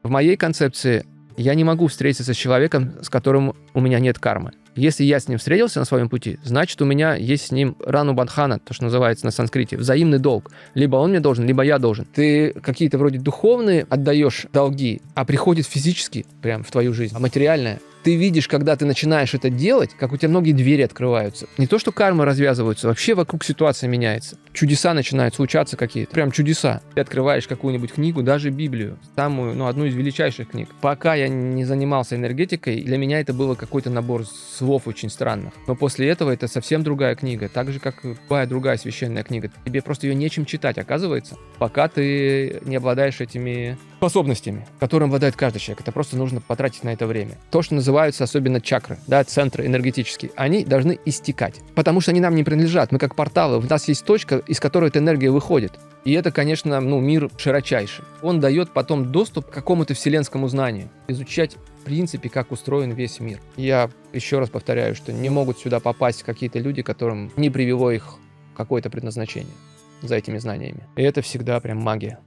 В моей концепции я не могу встретиться с человеком, с которым у меня нет кармы. Если я с ним встретился на своем пути, значит, у меня есть с ним рану бандхана, то, что называется на санскрите, взаимный долг. Либо он мне должен, либо я должен. Ты какие-то вроде духовные отдаешь долги, а приходит физически прям в твою жизнь, а материальное. Ты видишь, когда ты начинаешь это делать, как у тебя многие двери открываются. Не то, что кармы развязываются, вообще вокруг ситуация меняется. Чудеса начинают случаться какие-то. Прям чудеса. Ты открываешь какую-нибудь книгу, даже Библию, самую, одну из величайших книг. Пока я не занимался энергетикой, для меня это было какой-то набор слов очень странных. Но после этого это совсем другая книга. Так же, как любая другая священная книга. Тебе просто ее нечем читать, оказывается, пока ты не обладаешь этими способностями, которым обладает каждый человек. Это просто нужно потратить на это время. То, что называются особенно чакры, да, центры энергетические, они должны истекать, потому что они нам не принадлежат. Мы как порталы, у нас есть точка, из которой эта энергия выходит. И это, конечно, мир широчайший. Он дает потом доступ к какому-то вселенскому знанию, изучать в принципе, как устроен весь мир. Я еще раз повторяю, что не могут сюда попасть какие-то люди, которым не привело их какое-то предназначение за этими знаниями. И это всегда прям магия.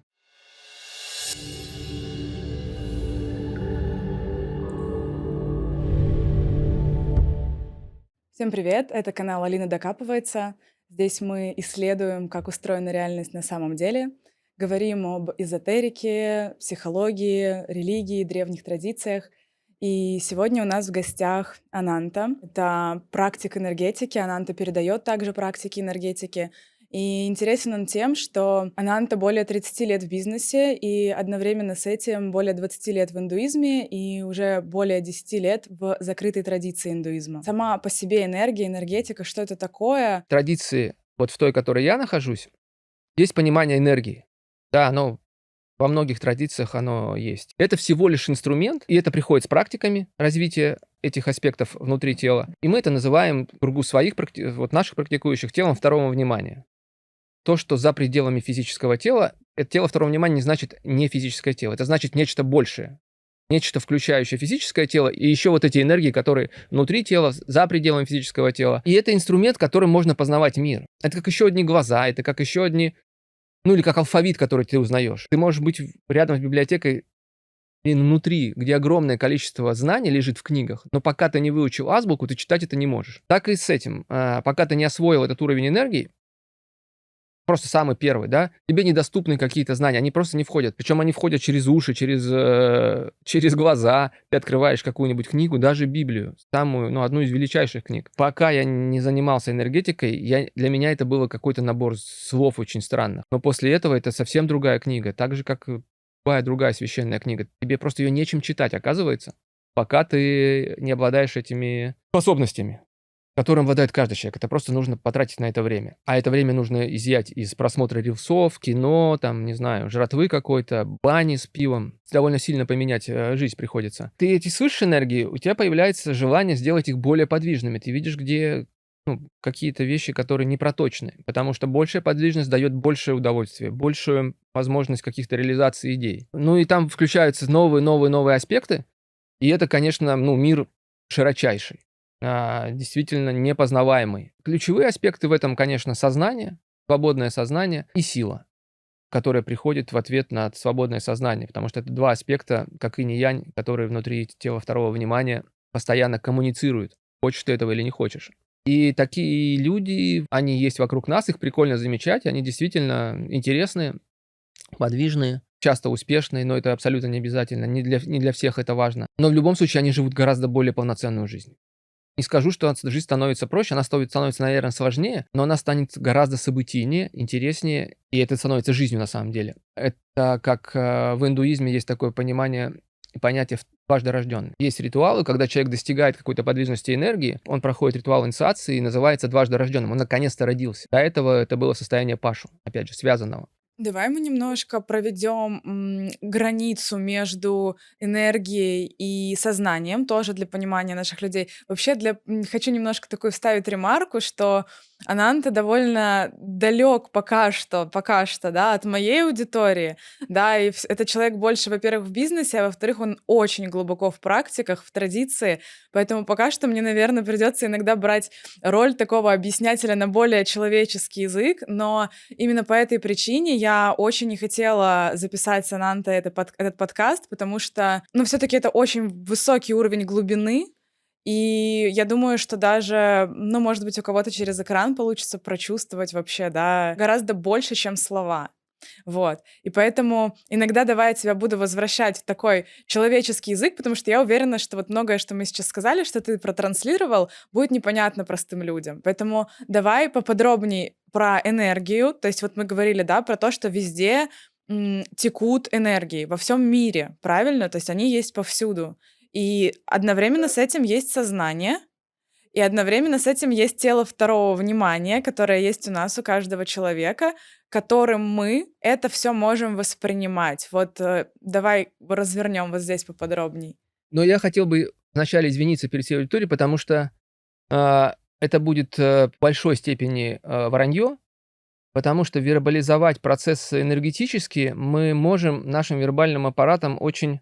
Всем привет! Это канал Алина Докапывается. Здесь мы исследуем, как устроена реальность на самом деле. Говорим об эзотерике, психологии, религии, древних традициях. И сегодня у нас в гостях Ананта. Это практик энергетики. Ананта передает также практики энергетики. И интересен он тем, что Ананта более 30 лет в бизнесе, и одновременно с этим более 20 лет в индуизме и уже более 10 лет в закрытой традиции индуизма. Сама по себе энергия, энергетика, что это такое? Традиции, вот в той, в которой я нахожусь, есть понимание энергии. Да, оно во многих традициях оно есть. Это всего лишь инструмент, и это приходит с практиками развития этих аспектов внутри тела. И мы это называем в кругу своих, наших практикующих телом второго внимания. То, что за пределами физического тела, это тело второго внимания не значит не физическое тело. Это значит нечто большее. Нечто, включающее физическое тело, и еще вот эти энергии, которые внутри тела, за пределами физического тела. И это инструмент, которым можно познавать мир. Это как еще одни глаза, это как еще одни, или как алфавит, который ты узнаешь. Ты можешь быть рядом с библиотекой и внутри, где огромное количество знаний лежит в книгах, но пока ты не выучил азбуку, ты читать это не можешь. Так и с этим. Пока ты не освоил этот уровень энергии, просто самый первый, да, тебе недоступны какие-то знания, они просто не входят. Причем они входят через уши, через глаза. Ты открываешь какую-нибудь книгу, даже Библию, самую, одну из величайших книг. Пока я не занимался энергетикой, для меня это было какой-то набор слов очень странных. Но после этого это совсем другая книга, так же, как любая другая священная книга. Тебе просто ее нечем читать, оказывается, пока ты не обладаешь этими способностями, которым обладает каждый человек. Это просто нужно потратить на это время. А это время нужно изъять из просмотра рилсов, кино, жратвы какой-то, бани с пивом. Довольно сильно поменять жизнь приходится. Ты эти слышишь энергии, у тебя появляется желание сделать их более подвижными. Ты видишь, где какие-то вещи, которые не проточны. Потому что большая подвижность дает большее удовольствие, большую возможность каких-то реализаций идей. И там включаются новые аспекты. И это, конечно, мир широчайший. Действительно непознаваемый. Ключевые аспекты в этом, конечно, сознание, свободное сознание и сила, которая приходит в ответ на свободное сознание, потому что это два аспекта, как инь и янь, которые внутри тела второго внимания постоянно коммуницируют, хочешь ты этого или не хочешь. И такие люди, они есть вокруг нас, их прикольно замечать, они действительно интересные, подвижные, часто успешные, но это абсолютно не обязательно, не для всех это важно. Но в любом случае они живут гораздо более полноценную жизнь. Не скажу, что жизнь становится проще, она становится, наверное, сложнее, но она станет гораздо событийнее, интереснее, и это становится жизнью на самом деле. Это как в индуизме есть такое понятие дважды рожденный. Есть ритуалы, когда человек достигает какой-то подвижности энергии, он проходит ритуал инициации и называется дважды рожденным. Он наконец-то родился. До этого это было состояние пашу, опять же, связанного. Давай мы немножко проведем границу между энергией и сознанием, тоже для понимания наших людей. Вообще, хочу немножко такую вставить ремарку, что Ананта довольно далек пока что, да, от моей аудитории, да, и это человек больше, во-первых, в бизнесе, а во-вторых, он очень глубоко в практиках, в традиции, поэтому пока что мне, наверное, придется иногда брать роль такого объяснятеля на более человеческий язык, но именно по этой причине я очень не хотела записать с Анантой этот подкаст, потому что, ну, все-таки это очень высокий уровень глубины, и я думаю, что даже, ну, может быть, у кого-то через экран получится прочувствовать вообще, да, гораздо больше, чем слова. Вот. И поэтому иногда давай я тебя буду возвращать в такой человеческий язык, потому что я уверена, что вот многое, что мы сейчас сказали, что ты протранслировал, будет непонятно простым людям. Поэтому давай поподробнее про энергию. То есть вот мы говорили, да, про то, что везде текут энергии во всем мире, правильно? То есть они есть повсюду. И одновременно с этим есть сознание, и одновременно с этим есть тело второго внимания, которое есть у нас, у каждого человека, которым мы это все можем воспринимать. Вот, давай развернем вот здесь поподробней. Но я хотел бы вначале извиниться перед всей аудиторией, потому что это будет в большой степени вранье, потому что вербализовать процессы энергетические мы можем нашим вербальным аппаратом очень,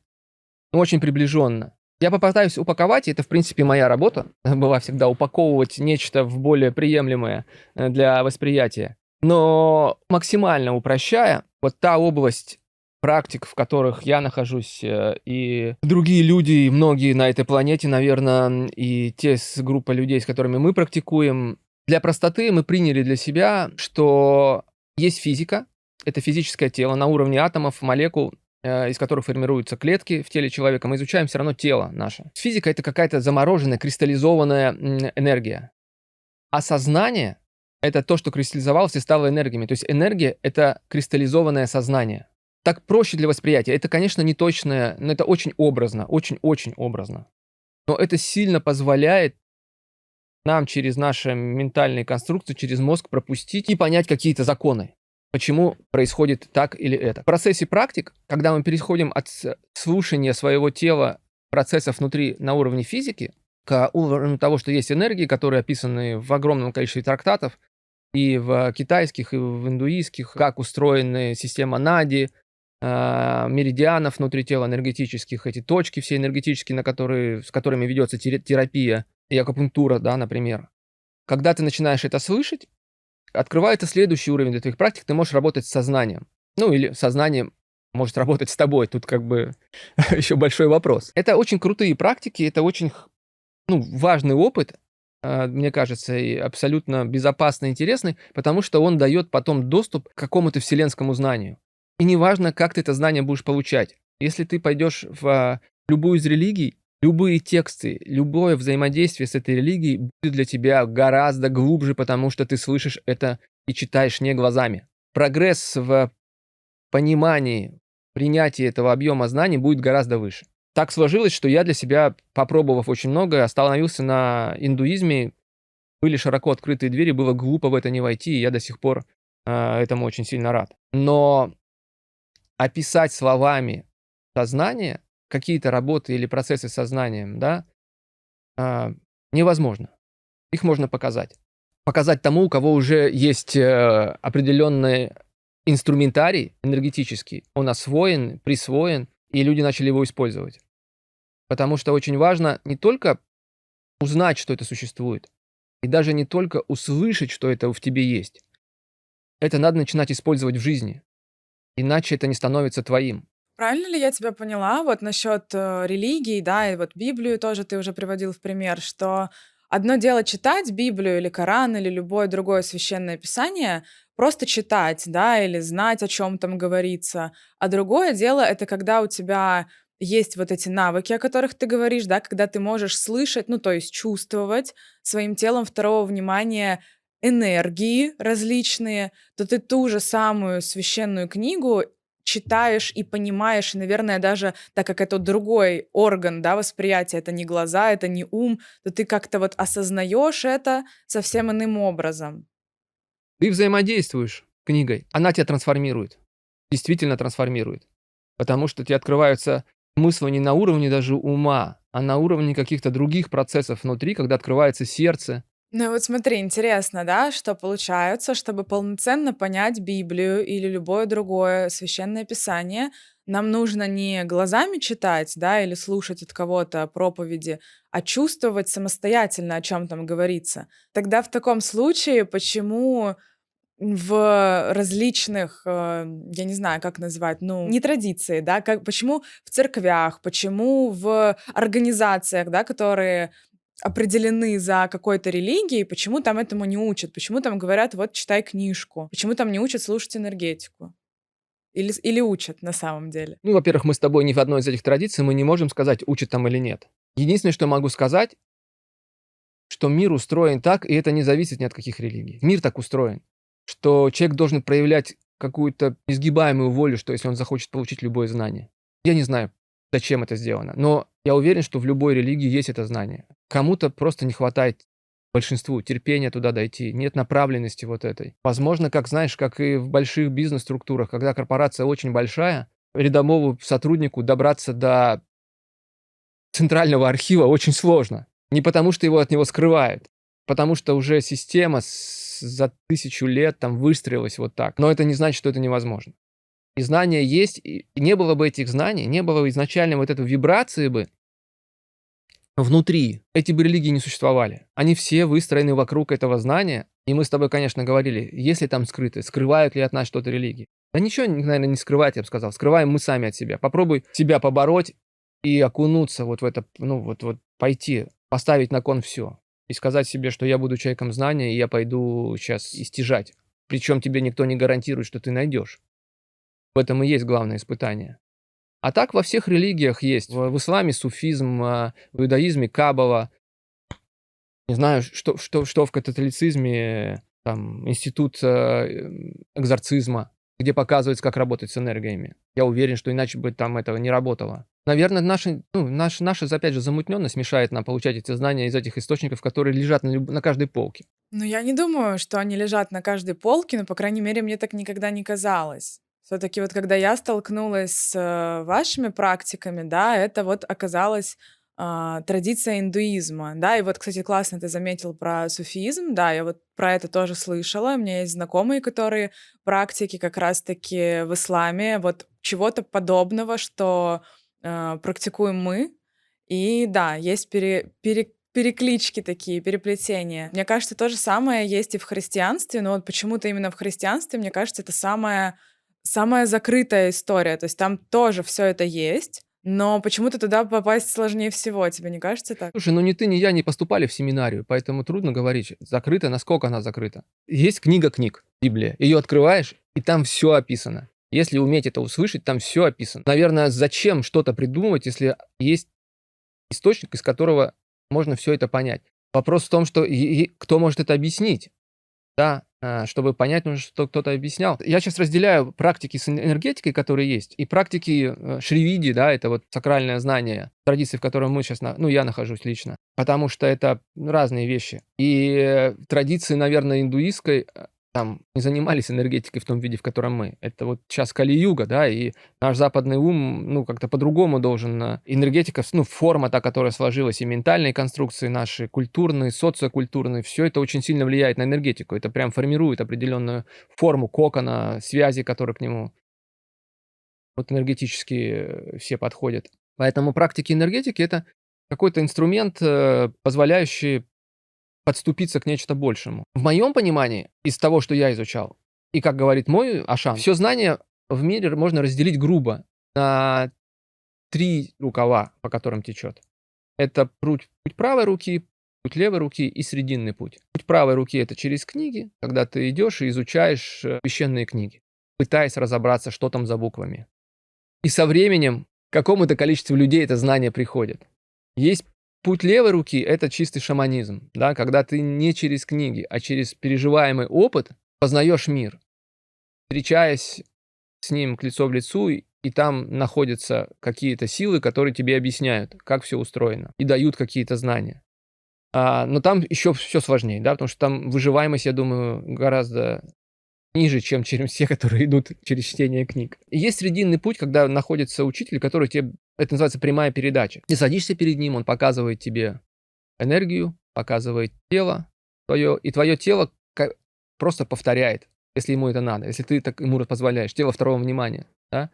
ну, очень приближенно. Я попытаюсь упаковать, и это, в принципе, моя работа была всегда упаковывать нечто в более приемлемое для восприятия. Но максимально упрощая, вот та область практик, в которых я нахожусь, и другие люди, и многие на этой планете, наверное, и те группа людей, с которыми мы практикуем, для простоты мы приняли для себя, что есть физика, это физическое тело на уровне атомов, молекул, из которых формируются клетки в теле человека, мы изучаем все равно тело наше. Физика — это какая-то замороженная, кристаллизованная энергия. А сознание — это то, что кристаллизовалось и стало энергиями. То есть энергия — это кристаллизованное сознание. Так проще для восприятия. Это, конечно, не точное, но это очень образно, очень-очень образно. Но это сильно позволяет нам через наши ментальные конструкции, через мозг пропустить и понять какие-то законы. Почему происходит так или это. В процессе практик, когда мы переходим от слушания своего тела, процессов внутри на уровне физики, к уровню того, что есть энергии, которые описаны в огромном количестве трактатов, и в китайских, и в индуистских, как устроена система Нади, меридианов внутри тела энергетических, эти точки все энергетические, с которыми ведется терапия и акупунктура, да, например. Когда ты начинаешь это слышать, открывается следующий уровень для твоих практик, ты можешь работать с сознанием. Ну, или сознание может работать с тобой, тут как бы еще большой вопрос. Это очень крутые практики, это очень, ну, важный опыт, мне кажется, и абсолютно безопасный и интересный, потому что он дает потом доступ к какому-то вселенскому знанию. И неважно, как ты это знание будешь получать. Если ты пойдешь в любую из религий, любые тексты, любое взаимодействие с этой религией будет для тебя гораздо глубже, потому что ты слышишь это и читаешь не глазами. Прогресс в понимании, принятии этого объема знаний будет гораздо выше. Так сложилось, что я для себя, попробовав очень многое, остановился на индуизме. Были широко открытые двери, было глупо в это не войти, и я до сих пор этому очень сильно рад. Но описать словами сознание, какие-то работы или процессы с сознанием, да, невозможно. Их можно показать. Показать тому, у кого уже есть определенный инструментарий энергетический, он освоен, присвоен, и люди начали его использовать. Потому что очень важно не только узнать, что это существует, и даже не только услышать, что это в тебе есть. Это надо начинать использовать в жизни, иначе это не становится твоим. Правильно ли я тебя поняла вот насчет религии, да, и вот Библию тоже ты уже приводил в пример, что одно дело читать Библию или Коран или любое другое священное писание, просто читать, да, или знать, о чем там говорится, а другое дело это когда у тебя есть вот эти навыки, о которых ты говоришь, да, когда ты можешь слышать, ну, то есть чувствовать своим телом второго внимания энергии различные, то ты ту же самую священную книгу читаешь и понимаешь, и, наверное, даже так как это другой орган, да, восприятия, это не глаза, это не ум, то ты как-то вот осознаешь это совсем иным образом. Ты взаимодействуешь с книгой, она тебя трансформирует, действительно трансформирует. Потому что тебе открываются смыслы не на уровне даже ума, а на уровне каких-то других процессов внутри, когда открывается сердце. Ну и вот смотри, интересно, да, что получается, чтобы полноценно понять Библию или любое другое священное писание, нам нужно не глазами читать, да, или слушать от кого-то проповеди, а чувствовать самостоятельно, о чем там говорится. Тогда в таком случае, почему в различных, я не знаю, как назвать, ну, не традиции, да, почему в церквях, почему в организациях, да, которые определены за какой-то религией, почему там этому не учат, почему там говорят, вот читай книжку, почему там не учат слушать энергетику, или учат на самом деле. Ну, во-первых, мы с тобой ни в одной из этих традиций, мы не можем сказать, учат там или нет. Единственное, что я могу сказать, что мир устроен так, и это не зависит ни от каких религий. Мир так устроен, что человек должен проявлять какую-то несгибаемую волю, что если он захочет получить любое знание. Я не знаю, зачем это сделано, но я уверен, что в любой религии есть это знание. Кому-то просто не хватает, большинству, терпения туда дойти, нет направленности вот этой. Возможно, как знаешь, как и в больших бизнес-структурах, когда корпорация очень большая, рядовому сотруднику добраться до центрального архива очень сложно. Не потому, что его от него скрывают, потому что уже система за 1000 лет там выстроилась вот так. Но это не значит, что это невозможно. И знания есть, и не было бы этих знаний, не было бы изначально вот этой вибрации бы внутри, эти бы религии не существовали. Они все выстроены вокруг этого знания, и мы с тобой, конечно, говорили, если там скрыты, скрывают ли от нас что-то религии. Да ничего, наверное, не скрывать, я бы сказал. Скрываем мы сами от себя. Попробуй себя побороть и окунуться вот в это, ну вот пойти, поставить на кон все. И сказать себе, что я буду человеком знания, и я пойду сейчас истяжать. Причем тебе никто не гарантирует, что ты найдешь. В этом и есть главное испытание. А так во всех религиях есть. В исламе суфизм, в иудаизме каббала. Не знаю, что в католицизме, там, институт экзорцизма, где показывается, как работать с энергиями. Я уверен, что иначе бы там этого не работало. Наверное, наша, опять же, замутненность мешает нам получать эти знания из этих источников, которые лежат на каждой полке. Ну, я не думаю, что они лежат на каждой полке, но, по крайней мере, мне так никогда не казалось. Все-таки вот когда я столкнулась с вашими практиками, да, это вот оказалось традиция индуизма, да, и вот, кстати, классно ты заметил про суфизм, да, я вот про это тоже слышала, у меня есть знакомые, которые практики как раз-таки в исламе, вот чего-то подобного, что практикуем мы, и да, есть переклички такие, переплетения. Мне кажется, то же самое есть и в христианстве, но вот почему-то именно в христианстве, мне кажется, это самая закрытая история. То есть там тоже все это есть, но почему-то туда попасть сложнее всего. Тебе не кажется так? Слушай, ну ни ты, ни я не поступали в семинарию, поэтому трудно говорить, закрыто, насколько она закрыта. Есть книга книг, Библия. Ее открываешь, и там все описано. Если уметь это услышать, там все описано. Наверное, зачем что-то придумывать, если есть источник, из которого можно все это понять. Вопрос в том, что кто может это объяснить. Да, чтобы понять, нужно, что кто-то объяснял. Я сейчас разделяю практики с энергетикой, которые есть, и практики шривиди, да, это вот сакральное знание, традиции, в которой мы сейчас, я нахожусь лично, потому что это разные вещи. И традиции, наверное, индуистской там не занимались энергетикой в том виде, в котором мы. Это вот сейчас Кали-юга, да, и наш западный ум, как-то по-другому должен. Энергетика, форма та, которая сложилась, и ментальные конструкции наши, культурные, социокультурные, все это очень сильно влияет на энергетику. Это прям формирует определенную форму кокона, связи, которые к нему вот энергетически все подходят. Поэтому практики энергетики — это какой-то инструмент, позволяющий подступиться к нечто большему. В моем понимании, из того, что я изучал, и как говорит мой Ашан, все знание в мире можно разделить грубо на 3 рукава, по которым течет. Это путь правой руки, путь левой руки и срединный путь. Путь правой руки — это через книги, когда ты идешь и изучаешь священные книги, пытаясь разобраться, что там за буквами. И со временем к какому-то количеству людей это знание приходит. Есть путь левой руки — это чистый шаманизм, да, когда ты не через книги, а через переживаемый опыт познаешь мир, встречаясь с ним лицо в лицу, и там находятся какие-то силы, которые тебе объясняют, как все устроено, и дают какие-то знания. Но там еще все сложнее, да, потому что там выживаемость, я думаю, гораздо ниже, чем через все, которые идут через чтение книг. И есть срединный путь, когда находится учитель, который тебе, это называется прямая передача. Ты садишься перед ним, он показывает тебе энергию, показывает тело твое, и твое тело просто повторяет, если ему это надо, если ты так ему позволяешь, тело второго внимания. Да?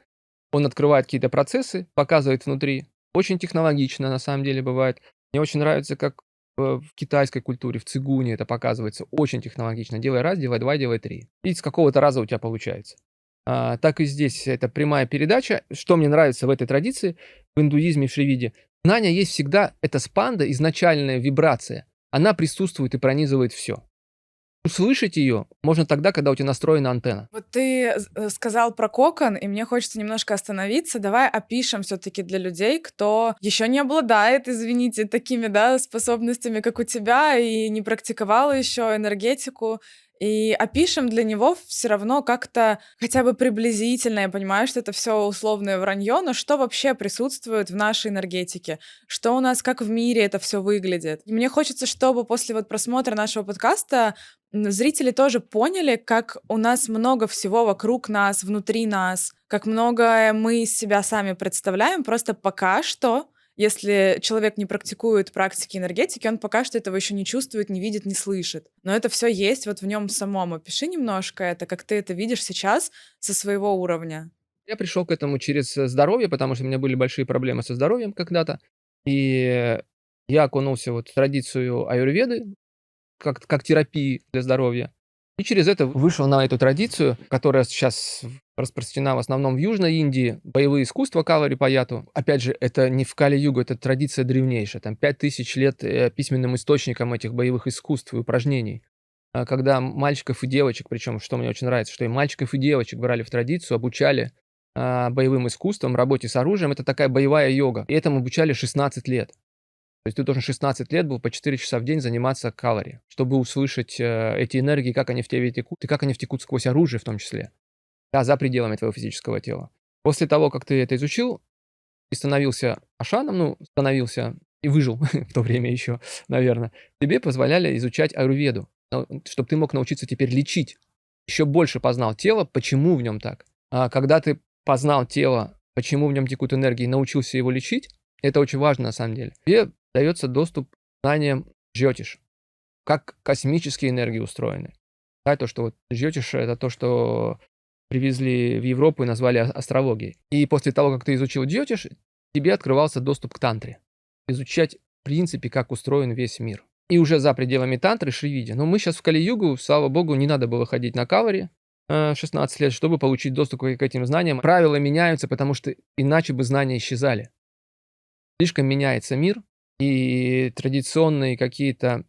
Он открывает какие-то процессы, показывает внутри. Очень технологично, на самом деле, бывает. Мне очень нравится, как в китайской культуре, в цигуне это показывается очень технологично. Делай раз, делай два, делай три. И с какого-то раза у тебя получается. Так и здесь это прямая передача. Что мне нравится в этой традиции, в индуизме, в шривиде, знание есть всегда, это спанда, изначальная вибрация. Она присутствует и пронизывает все. Услышать ее можно тогда, когда у тебя настроена антенна. Вот ты сказал про кокон, и мне хочется немножко остановиться. Давай опишем все-таки для людей, кто еще не обладает, извините, такими, да, способностями, как у тебя, и не практиковал еще энергетику. И опишем для него все равно как-то хотя бы приблизительно. Я понимаю, что это все условное вранье, но что вообще присутствует в нашей энергетике? Что у нас, как в мире это все выглядит? И мне хочется, чтобы после вот просмотра нашего подкаста зрители тоже поняли, как у нас много всего вокруг нас, внутри нас, как многое мы из себя сами представляем. Просто пока что, если человек не практикует практики энергетики, он пока что этого еще не чувствует, не видит, не слышит. Но это все есть вот в нем самом. Опиши немножко это, как ты это видишь сейчас со своего уровня. Я пришел к этому через здоровье, потому что у меня были большие проблемы со здоровьем когда-то. И я окунулся вот в традицию аюрведы, как терапии для здоровья. И через это вышел на эту традицию, которая сейчас распространена в основном в Южной Индии. Боевые искусства Калари Паяту. Опять же, это не в Кали-югу, это традиция древнейшая. Там 5000 лет письменным источником этих боевых искусств и упражнений. Когда мальчиков и девочек, причем, что мне очень нравится, что и мальчиков, и девочек брали в традицию, обучали боевым искусствам, работе с оружием. Это такая боевая йога. И этому обучали 16 лет. То есть ты должен 16 лет был по 4 часа в день заниматься калори, чтобы услышать эти энергии, как они в тебе текут, и как они втекут сквозь оружие в том числе, да, за пределами твоего физического тела. После того, как ты это изучил и становился ашаном, ну, становился и выжил в то время еще, наверное, тебе позволяли изучать аюрведу, чтобы ты мог научиться теперь лечить. Еще больше познал тело, почему в нем так. А когда ты познал тело, почему в нем текут энергии, научился его лечить, это очень важно на самом деле. Тебе дается доступ к знаниям джьотиш, как космические энергии устроены. Да, то, что вот джьотиш — это то, что привезли в Европу и назвали астрологией. И после того, как ты изучил джьотиш, тебе открывался доступ к тантре. Изучать, в принципе, как устроен весь мир. И уже за пределами тантры шривиди. Но мы сейчас в Кали-югу, слава богу, не надо было ходить на калори 16 лет, чтобы получить доступ к этим знаниям. Правила меняются, потому что иначе бы знания исчезали. Слишком меняется мир, и традиционные какие-то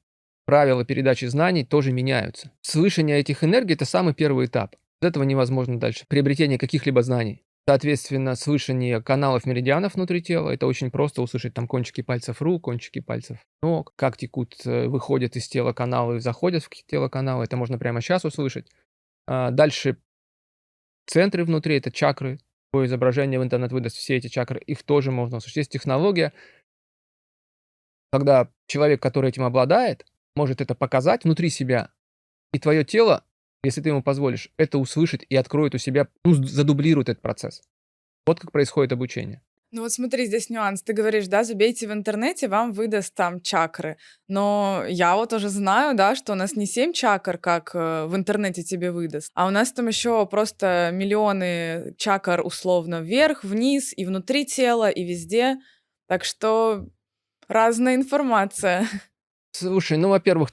правила передачи знаний тоже меняются. Слышание этих энергий — это самый первый этап. Без этого невозможно дальше. Приобретение каких-либо знаний. Соответственно, слышание каналов меридианов внутри тела — это очень просто услышать там кончики пальцев рук, кончики пальцев ног, как текут, выходят из тела каналы и заходят в тело каналы. Это можно прямо сейчас услышать. Дальше центры внутри — это чакры. По изображению в интернет выдаст все эти чакры. Их тоже можно услышать. Есть технология, когда человек, который этим обладает, может это показать внутри себя, и твое тело, если ты ему позволишь, это услышит и откроет у себя, ну, задублирует этот процесс. Вот как происходит обучение. Ну вот смотри, здесь нюанс. Ты говоришь, да, забейте в интернете, вам выдаст там чакры. Но я вот уже знаю, да, что у нас не 7 чакр, как в интернете тебе выдаст, а у нас там еще просто миллионы чакр условно вверх, вниз, и внутри тела, и везде. Так что разная информация. Слушай, ну, во-первых,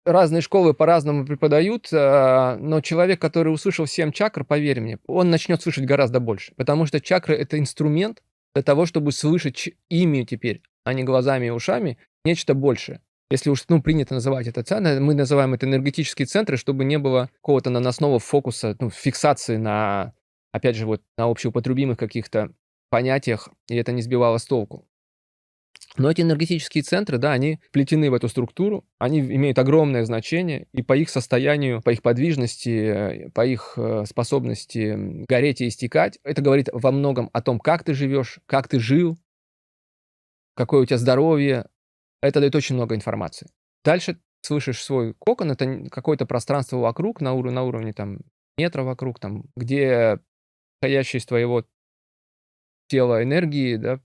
разные школы по-разному преподают, но человек, который услышал 7 чакр, поверь мне, он начнет слышать гораздо больше, потому что чакры — это инструмент для того, чтобы слышать ими теперь, а не глазами и ушами, нечто большее. Если уж, ну, принято называть это центр, мы называем это энергетические центры, чтобы не было какого-то наносного фокуса, ну, фиксации на, опять же, вот на общеупотребимых каких-то понятиях, и это не сбивало с толку. Но эти энергетические центры, да, они вплетены в эту структуру, они имеют огромное значение, и по их состоянию, по их подвижности, по их способности гореть и истекать, это говорит во многом о том, как ты живешь, как ты жил, какое у тебя здоровье. Это дает очень много информации. Дальше слышишь свой кокон, это какое-то пространство вокруг, на уровне там, метра вокруг, там, где настоящие из твоего тела энергии, да,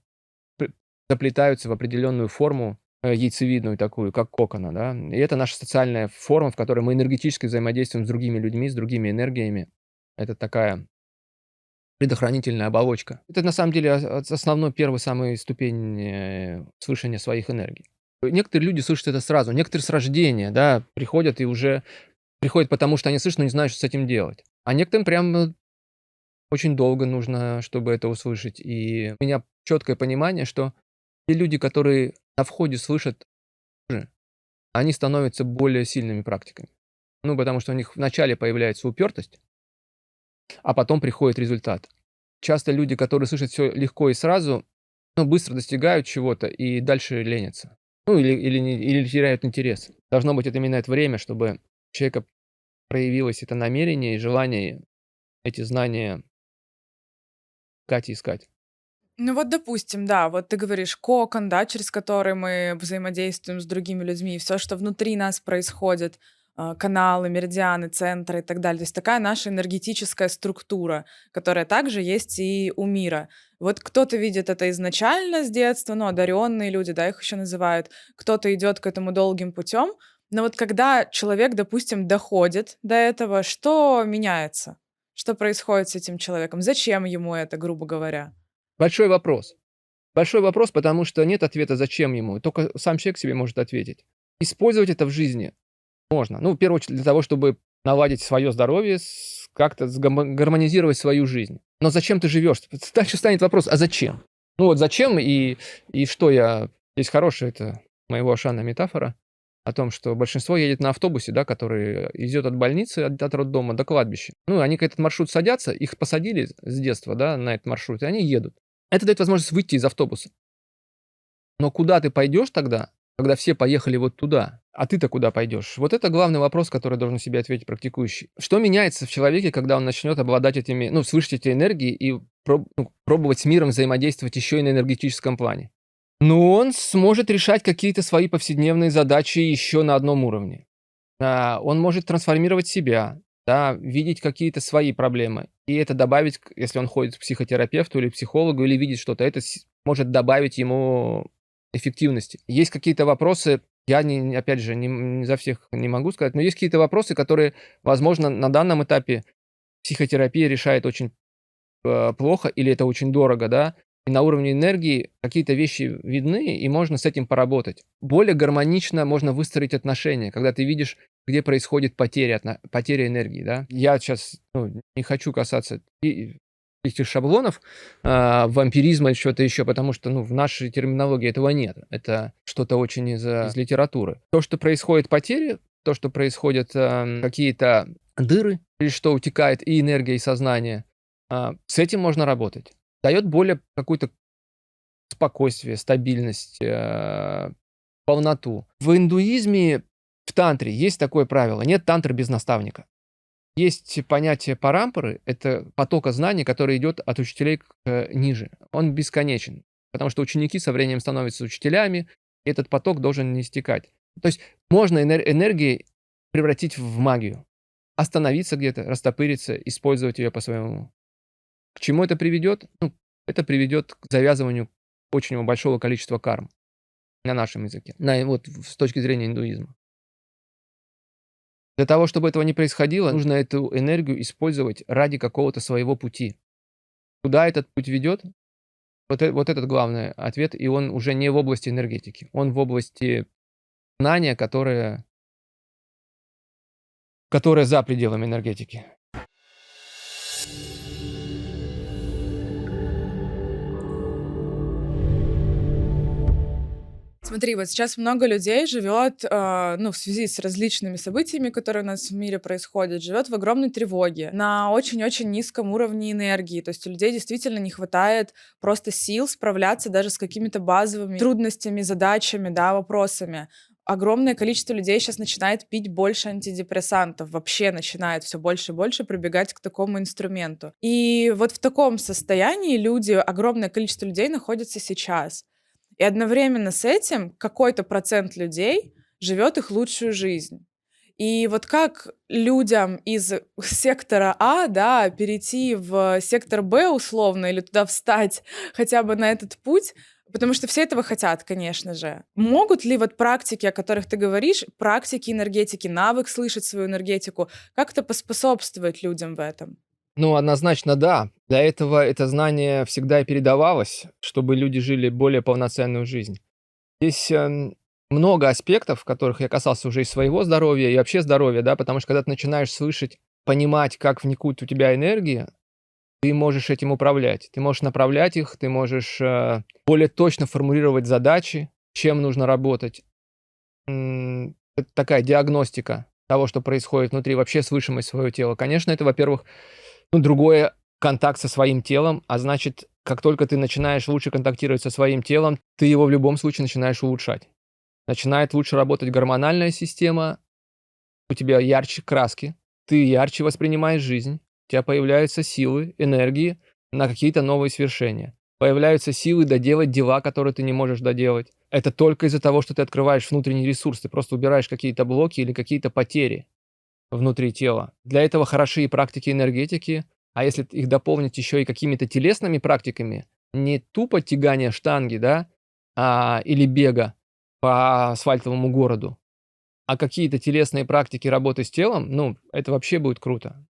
заплетаются в определенную форму, яйцевидную такую, как кокона, да. И это наша социальная форма, в которой мы энергетически взаимодействуем с другими людьми, с другими энергиями. Это такая предохранительная оболочка. Это на самом деле основной, первый, самый ступень слышания своих энергий. Некоторые люди слышат это сразу, некоторые с рождения, да, приходят и уже приходят, потому что они слышат, но не знают, что с этим делать. А некоторым прям очень долго нужно, чтобы это услышать. И у меня четкое понимание, что те люди, которые на входе слышат, они становятся более сильными практиками. Ну, потому что у них вначале появляется упертость, а потом приходит результат. Часто люди, которые слышат все легко и сразу, ну, быстро достигают чего-то и дальше ленятся. Ну, или теряют интерес. Должно быть, это именно это время, чтобы у человека проявилось это намерение и желание эти знания искать и искать. Ну вот, допустим, да, вот ты говоришь кокон, да, через который мы взаимодействуем с другими людьми, все, что внутри нас происходит, каналы, меридианы, центры и так далее. То есть такая наша энергетическая структура, которая также есть и у мира. Вот кто-то видит это изначально с детства, ну, одаренные люди, да, их еще называют, кто-то идет к этому долгим путем. Но вот когда человек, допустим, доходит до этого, что меняется? Что происходит с этим человеком? Зачем ему это, грубо говоря? Большой вопрос. Большой вопрос, потому что нет ответа, зачем ему. Только сам человек себе может ответить. Использовать это в жизни можно. Ну, в первую очередь, для того, чтобы наладить свое здоровье, как-то гармонизировать свою жизнь. Но зачем ты живешь? Дальше станет вопрос, а зачем? Ну вот зачем и что я... Есть хорошая, это моего Ашана метафора о том, что большинство едет на автобусе, да, который идет от больницы, от роддома до кладбища. Ну, они к этот маршрут садятся, их посадили с детства, да, на этот маршрут, и они едут. Это дает возможность выйти из автобуса. Но куда ты пойдешь тогда, когда все поехали вот туда? А ты-то куда пойдешь? Вот это главный вопрос, который должен себе ответить практикующий. Что меняется в человеке, когда он начнет обладать этими, ну, слышать эти энергии и пробовать с миром взаимодействовать еще и на энергетическом плане? Ну, он сможет решать какие-то свои повседневные задачи еще на одном уровне. Он может трансформировать себя, да, видеть какие-то свои проблемы. И это добавить, если он ходит к психотерапевту или психологу, или видит что-то, это может добавить ему эффективности. Есть какие-то вопросы, я, опять же, не за всех не могу сказать, но есть какие-то вопросы, которые, возможно, на данном этапе психотерапия решает очень плохо или это очень дорого, да, и на уровне энергии какие-то вещи видны, и можно с этим поработать. Более гармонично можно выстроить отношения, когда ты видишь, где происходит потеря энергии, да. Я сейчас не хочу касаться этих шаблонов, вампиризма или что-то еще, потому что в нашей терминологии этого нет. Это что-то очень из литературы. То, что происходит потери, то, что происходят какие-то дыры, или что утекает и энергия, и сознание, с этим можно работать. Дает более какую-то спокойствие, стабильность, полноту. В индуизме, в тантре есть такое правило. Нет тантры без наставника. Есть понятие парампары, это потока знаний, который идет от учителей ниже. Он бесконечен, потому что ученики со временем становятся учителями, и этот поток должен не истекать. То есть можно энергии превратить в магию, остановиться где-то, растопыриться, использовать ее по-своему. К чему это приведет? Это приведет к завязыванию очень большого количества карм на нашем языке, вот с точки зрения индуизма. Для того, чтобы этого не происходило, нужно эту энергию использовать ради какого-то своего пути. Куда этот путь ведет? Вот этот главный ответ, и он уже не в области энергетики, он в области знания, которое за пределами энергетики. Смотри, вот сейчас много людей живет, в связи с различными событиями, которые у нас в мире происходят, живет в огромной тревоге, на очень-очень низком уровне энергии. То есть у людей действительно не хватает просто сил справляться даже с какими-то базовыми трудностями, задачами, да, вопросами. Огромное количество людей сейчас начинает пить больше антидепрессантов, вообще начинает все больше и больше прибегать к такому инструменту. И вот в таком состоянии огромное количество людей находится сейчас. И одновременно с этим какой-то процент людей живет их лучшую жизнь. И вот как людям из сектора А, да, перейти в сектор Б условно или туда встать хотя бы на этот путь, потому что все этого хотят, конечно же. Могут ли вот практики, о которых ты говоришь, практики энергетики, навык слышать свою энергетику, как-то поспособствовать людям в этом? Однозначно да. Для этого это знание всегда и передавалось, чтобы люди жили более полноценную жизнь. Здесь много аспектов, которых я касался уже и своего здоровья, и вообще здоровья, да, потому что когда ты начинаешь слышать, понимать, как вникут у тебя энергии, ты можешь этим управлять. Ты можешь направлять их, ты можешь более точно формулировать задачи, чем нужно работать. Это такая диагностика того, что происходит внутри, вообще слышимость своего тела. Конечно, это, во-первых, другое контакт со своим телом, а значит, как только ты начинаешь лучше контактировать со своим телом, ты его в любом случае начинаешь улучшать. Начинает лучше работать гормональная система, у тебя ярче краски, ты ярче воспринимаешь жизнь, у тебя появляются силы, энергии на какие-то новые свершения. Появляются силы доделать дела, которые ты не можешь доделать. Это только из-за того, что ты открываешь внутренний ресурс, ты просто убираешь какие-то блоки или какие-то потери внутри тела. Для этого хороши и практики энергетики, а если их дополнить еще и какими-то телесными практиками, не тупо тягание штанги, да, или бега по асфальтовому городу, а какие-то телесные практики работы с телом, это вообще будет круто.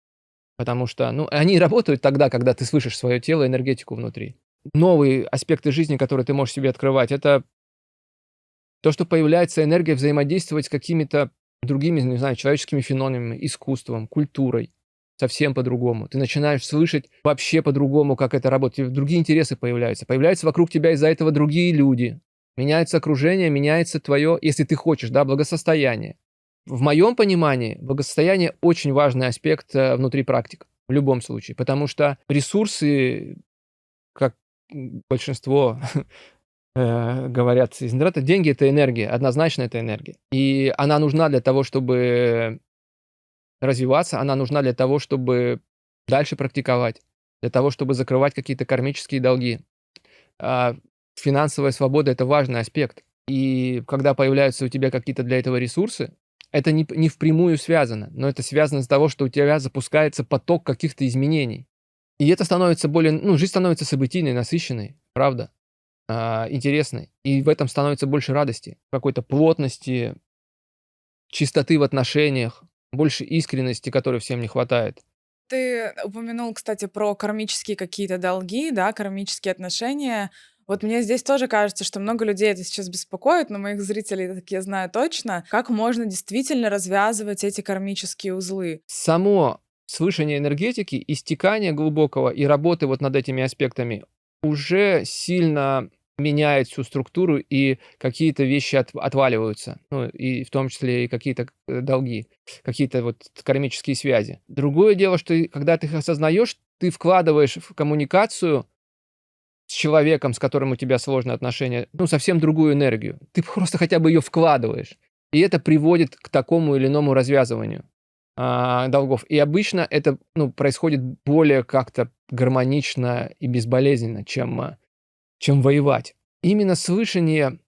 Потому что, они работают тогда, когда ты слышишь свое тело, энергетику внутри. Новые аспекты жизни, которые ты можешь себе открывать, это то, что появляется энергия взаимодействовать с какими-то другими, не знаю, человеческими феноменами, искусством, культурой. Совсем по-другому. Ты начинаешь слышать вообще по-другому, как это работает. Другие интересы появляются. Появляются вокруг тебя из-за этого другие люди. Меняется окружение, меняется твое, если ты хочешь, да, благосостояние. В моем понимании, благосостояние очень важный аспект внутри практик. В любом случае. Потому что ресурсы, как большинство говорят из интернета, деньги — это энергия, однозначно это энергия. И она нужна для того, чтобы развиваться, она нужна для того, чтобы дальше практиковать, для того, чтобы закрывать какие-то кармические долги. Финансовая свобода — это важный аспект. И когда появляются у тебя какие-то для этого ресурсы, это не впрямую связано, но это связано с того, что у тебя запускается поток каких-то изменений. И это становится жизнь становится событийной, насыщенной, правда, интересной. И в этом становится больше радости, какой-то плотности, чистоты в отношениях, больше искренности, которой всем не хватает. Ты упомянул, кстати, про кармические какие-то долги, да, кармические отношения. Вот мне здесь тоже кажется, что много людей это сейчас беспокоит, но моих зрителей так я знаю точно. Как можно действительно развязывать эти кармические узлы? Само слышание энергетики, истекание глубокого и работы вот над этими аспектами уже сильно меняет всю структуру, и какие-то вещи отваливаются. И в том числе и какие-то долги, какие-то вот кармические связи. Другое дело, что когда ты их осознаешь, ты вкладываешь в коммуникацию с человеком, с которым у тебя сложные отношения, совсем другую энергию. Ты просто хотя бы ее вкладываешь. И это приводит к такому или иному развязыванию долгов. И обычно это происходит более как-то гармонично и безболезненно, чем воевать. Именно слышание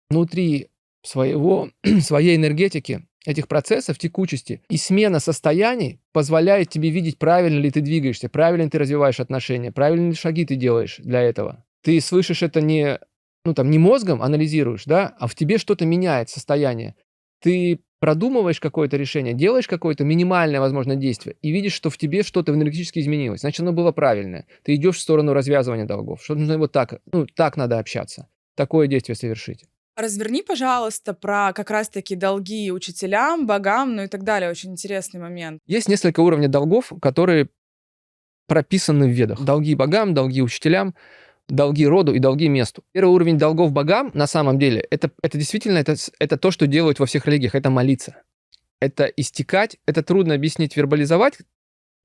внутри своей энергетики, этих процессов, текучести и смена состояний позволяет тебе видеть, правильно ли ты двигаешься, правильно ли ты развиваешь отношения, правильные ли шаги ты делаешь для этого. Ты слышишь это не мозгом анализируешь, да, а в тебе что-то меняет состояние. Ты продумываешь какое-то решение, делаешь какое-то минимальное, возможно, действие и видишь, что в тебе что-то энергетически изменилось. Значит, оно было правильное. Ты идешь в сторону развязывания долгов. Что нужно вот так, так надо общаться. Такое действие совершить. Разверни, пожалуйста, про как раз-таки долги учителям, богам, и так далее. Очень интересный момент. Есть несколько уровней долгов, которые прописаны в ведах. Долги богам, долги учителям, долги роду и долги месту. Первый уровень долгов богам, на самом деле, это действительно это то, что делают во всех религиях. Это молиться. Это истекать. Это трудно объяснить, вербализовать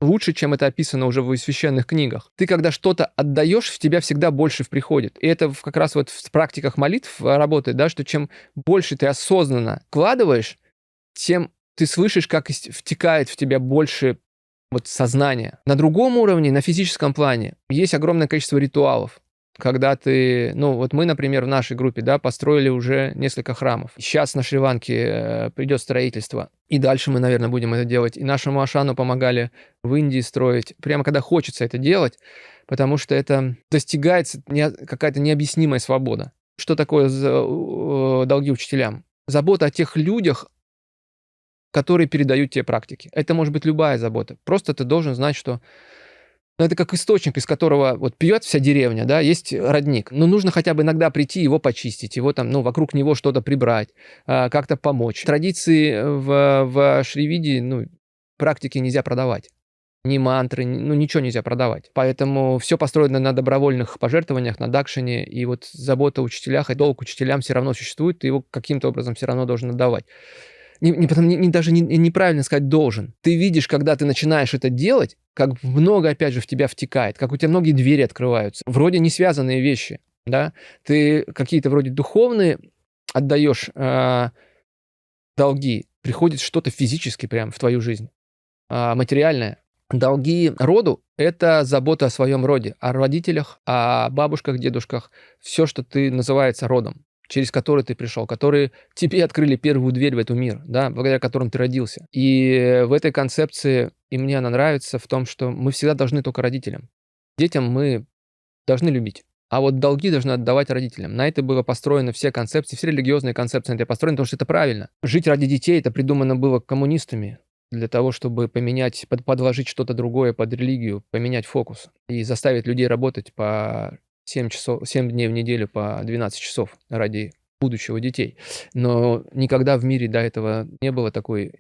лучше, чем это описано уже в священных книгах. Ты, когда что-то отдаешь, в тебя всегда больше приходит. И это как раз вот в практиках молитв работает, да, что чем больше ты осознанно вкладываешь, тем ты слышишь, как втекает в тебя больше сознания. На другом уровне, на физическом плане, есть огромное количество ритуалов. Когда ты, мы, например, в нашей группе, да, построили уже несколько храмов. Сейчас на Шри-Ланке придет строительство. И дальше мы, наверное, будем это делать. И нашему Ашану помогали в Индии строить. Прямо когда хочется это делать, потому что это достигается какая-то необъяснимая свобода. Что такое долги учителям? Забота о тех людях, которые передают тебе практики. Это может быть любая забота. Просто ты должен знать, что Но это как источник, из которого вот пьет вся деревня, да, есть родник. Но нужно хотя бы иногда прийти, его почистить, его там, ну, вокруг него что-то прибрать, как-то помочь. Традиции в Шривиди, ну, практики нельзя продавать. Ни мантры, ну, ничего нельзя продавать. Поэтому все построено на добровольных пожертвованиях, на дакшине, и вот забота о учителях и долг учителям все равно существует, ты его каким-то образом все равно должен отдавать. Даже неправильно сказать «должен». Ты видишь, когда ты начинаешь это делать, как много, опять же, в тебя втекает, как у тебя многие двери открываются. Вроде не связанные вещи, да? Ты какие-то вроде духовные отдаешь долги, приходит что-то физически прям в твою жизнь, материальное. Долги роду – это забота о своем роде, о родителях, о бабушках, дедушках, все, что ты называется родом, через который ты пришел, которые тебе открыли первую дверь в этот мир, да, благодаря которым ты родился. И в этой концепции, и мне она нравится, в том, что мы всегда должны только родителям. Детям мы должны любить. А вот долги должны отдавать родителям. На это было построено все концепции, все религиозные концепции на это построены, потому что это правильно. Жить ради детей – это придумано было коммунистами для того, чтобы поменять, подложить что-то другое под религию, поменять фокус и заставить людей работать по 7 дней в неделю по 12 часов ради будущего детей. Но никогда в мире до этого не было такой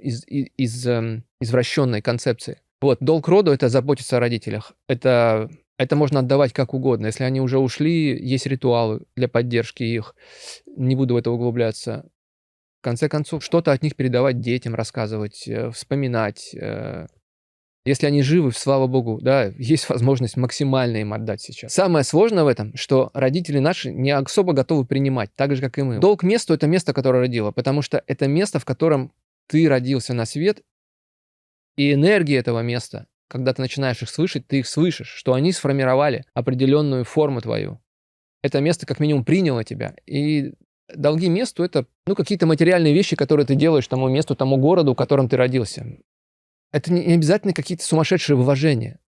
извращенной концепции. Вот, долг роду – это заботиться о родителях. Это можно отдавать как угодно. Если они уже ушли, есть ритуалы для поддержки их. Не буду в это углубляться. В конце концов, что-то от них передавать детям, рассказывать, вспоминать. Если они живы, слава богу, да, есть возможность максимально им отдать сейчас. Самое сложное в этом, что родители наши не особо готовы принимать, так же, как и мы. Долг месту – это место, которое родило, потому что это место, в котором ты родился на свет, и энергия этого места, когда ты начинаешь их слышать, ты их слышишь, что они сформировали определенную форму твою. Это место как минимум приняло тебя. И долги месту – это какие-то материальные вещи, которые ты делаешь тому месту, тому городу, в котором ты родился. Это не обязательно какие-то сумасшедшие вложения.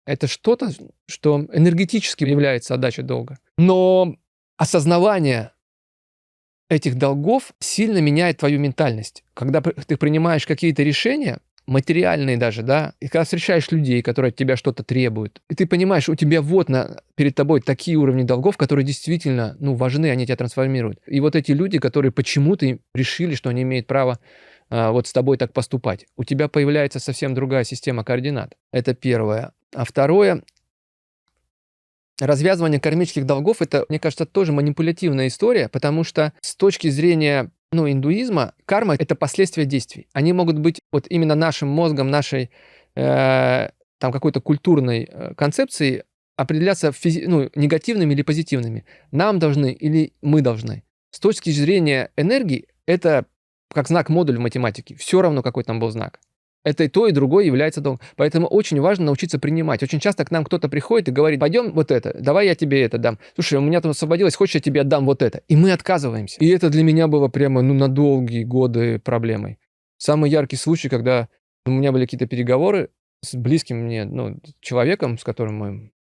Это что-то, что энергетически является отдачей долга. Но осознавание этих долгов сильно меняет твою ментальность. Когда ты принимаешь какие-то решения, материальные даже, да, и когда встречаешь людей, которые от тебя что-то требуют, и ты понимаешь, у тебя перед тобой такие уровни долгов, которые действительно, важны, они тебя трансформируют. И вот эти люди, которые почему-то решили, что они имеют право вот с тобой так поступать, у тебя появляется совсем другая система координат. Это первое. А второе, развязывание кармических долгов, это, мне кажется, тоже манипулятивная история, потому что с точки зрения индуизма, карма – это последствия действий. Они могут быть вот именно нашим мозгом, нашей какой-то культурной концепцией определяться негативными или позитивными. Нам должны или мы должны. С точки зрения энергии, это как знак-модуль в математике. Все равно, какой там был знак. Это и то, и другое является долгом. Поэтому очень важно научиться принимать. Очень часто к нам кто-то приходит и говорит: пойдем вот это, давай я тебе это дам. Слушай, у меня там освободилось, хочешь, я тебе отдам вот это. И мы отказываемся. И это для меня было прямо на долгие годы проблемой. Самый яркий случай, когда у меня были какие-то переговоры с близким мне человеком, с которым мы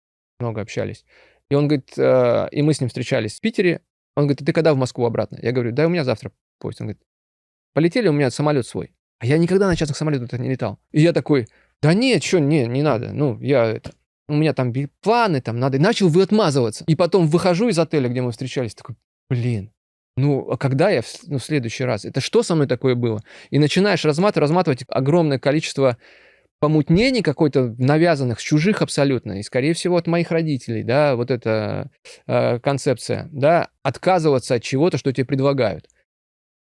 много общались. И он говорит, и мы с ним встречались в Питере. Он говорит: ты когда в Москву обратно? Я говорю: да, у меня завтра поезд. Он говорит: полетели, у меня самолет свой. А я никогда на частных самолетах не летал. И я такой: да нет, не надо. У меня там планы, там надо. И начал отмазываться. И потом выхожу из отеля, где мы встречались, такой: блин, а когда я в следующий раз? Это что со мной такое было? И начинаешь разматывать огромное количество помутнений какой-то навязанных, чужих абсолютно. И, скорее всего, от моих родителей, да, вот эта концепция, да, отказываться от чего-то, что тебе предлагают.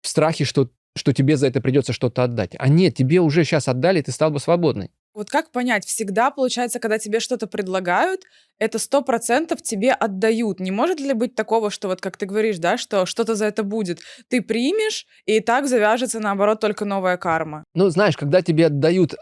В страхе, что тебе за это придется что-то отдать. А нет, тебе уже сейчас отдали, ты стал бы свободный. Вот как понять, всегда, получается, когда тебе что-то предлагают, это 100% тебе отдают. Не может ли быть такого, что вот как ты говоришь, да, что что-то за это будет? Ты примешь, и так завяжется, наоборот, только новая карма. Знаешь, когда тебе отдают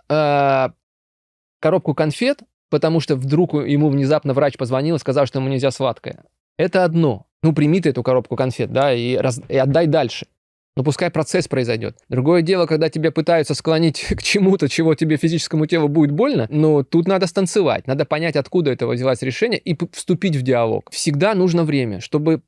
коробку конфет, потому что вдруг ему внезапно врач позвонил и сказал, что ему нельзя сладкое. Это одно. Прими ты эту коробку конфет, да, и отдай дальше. Пускай процесс произойдет. Другое дело, когда тебя пытаются склонить к чему-то, чего тебе физическому телу будет больно, тут надо станцевать, надо понять, откуда это взялось решение, и вступить в диалог. Всегда нужно время, чтобы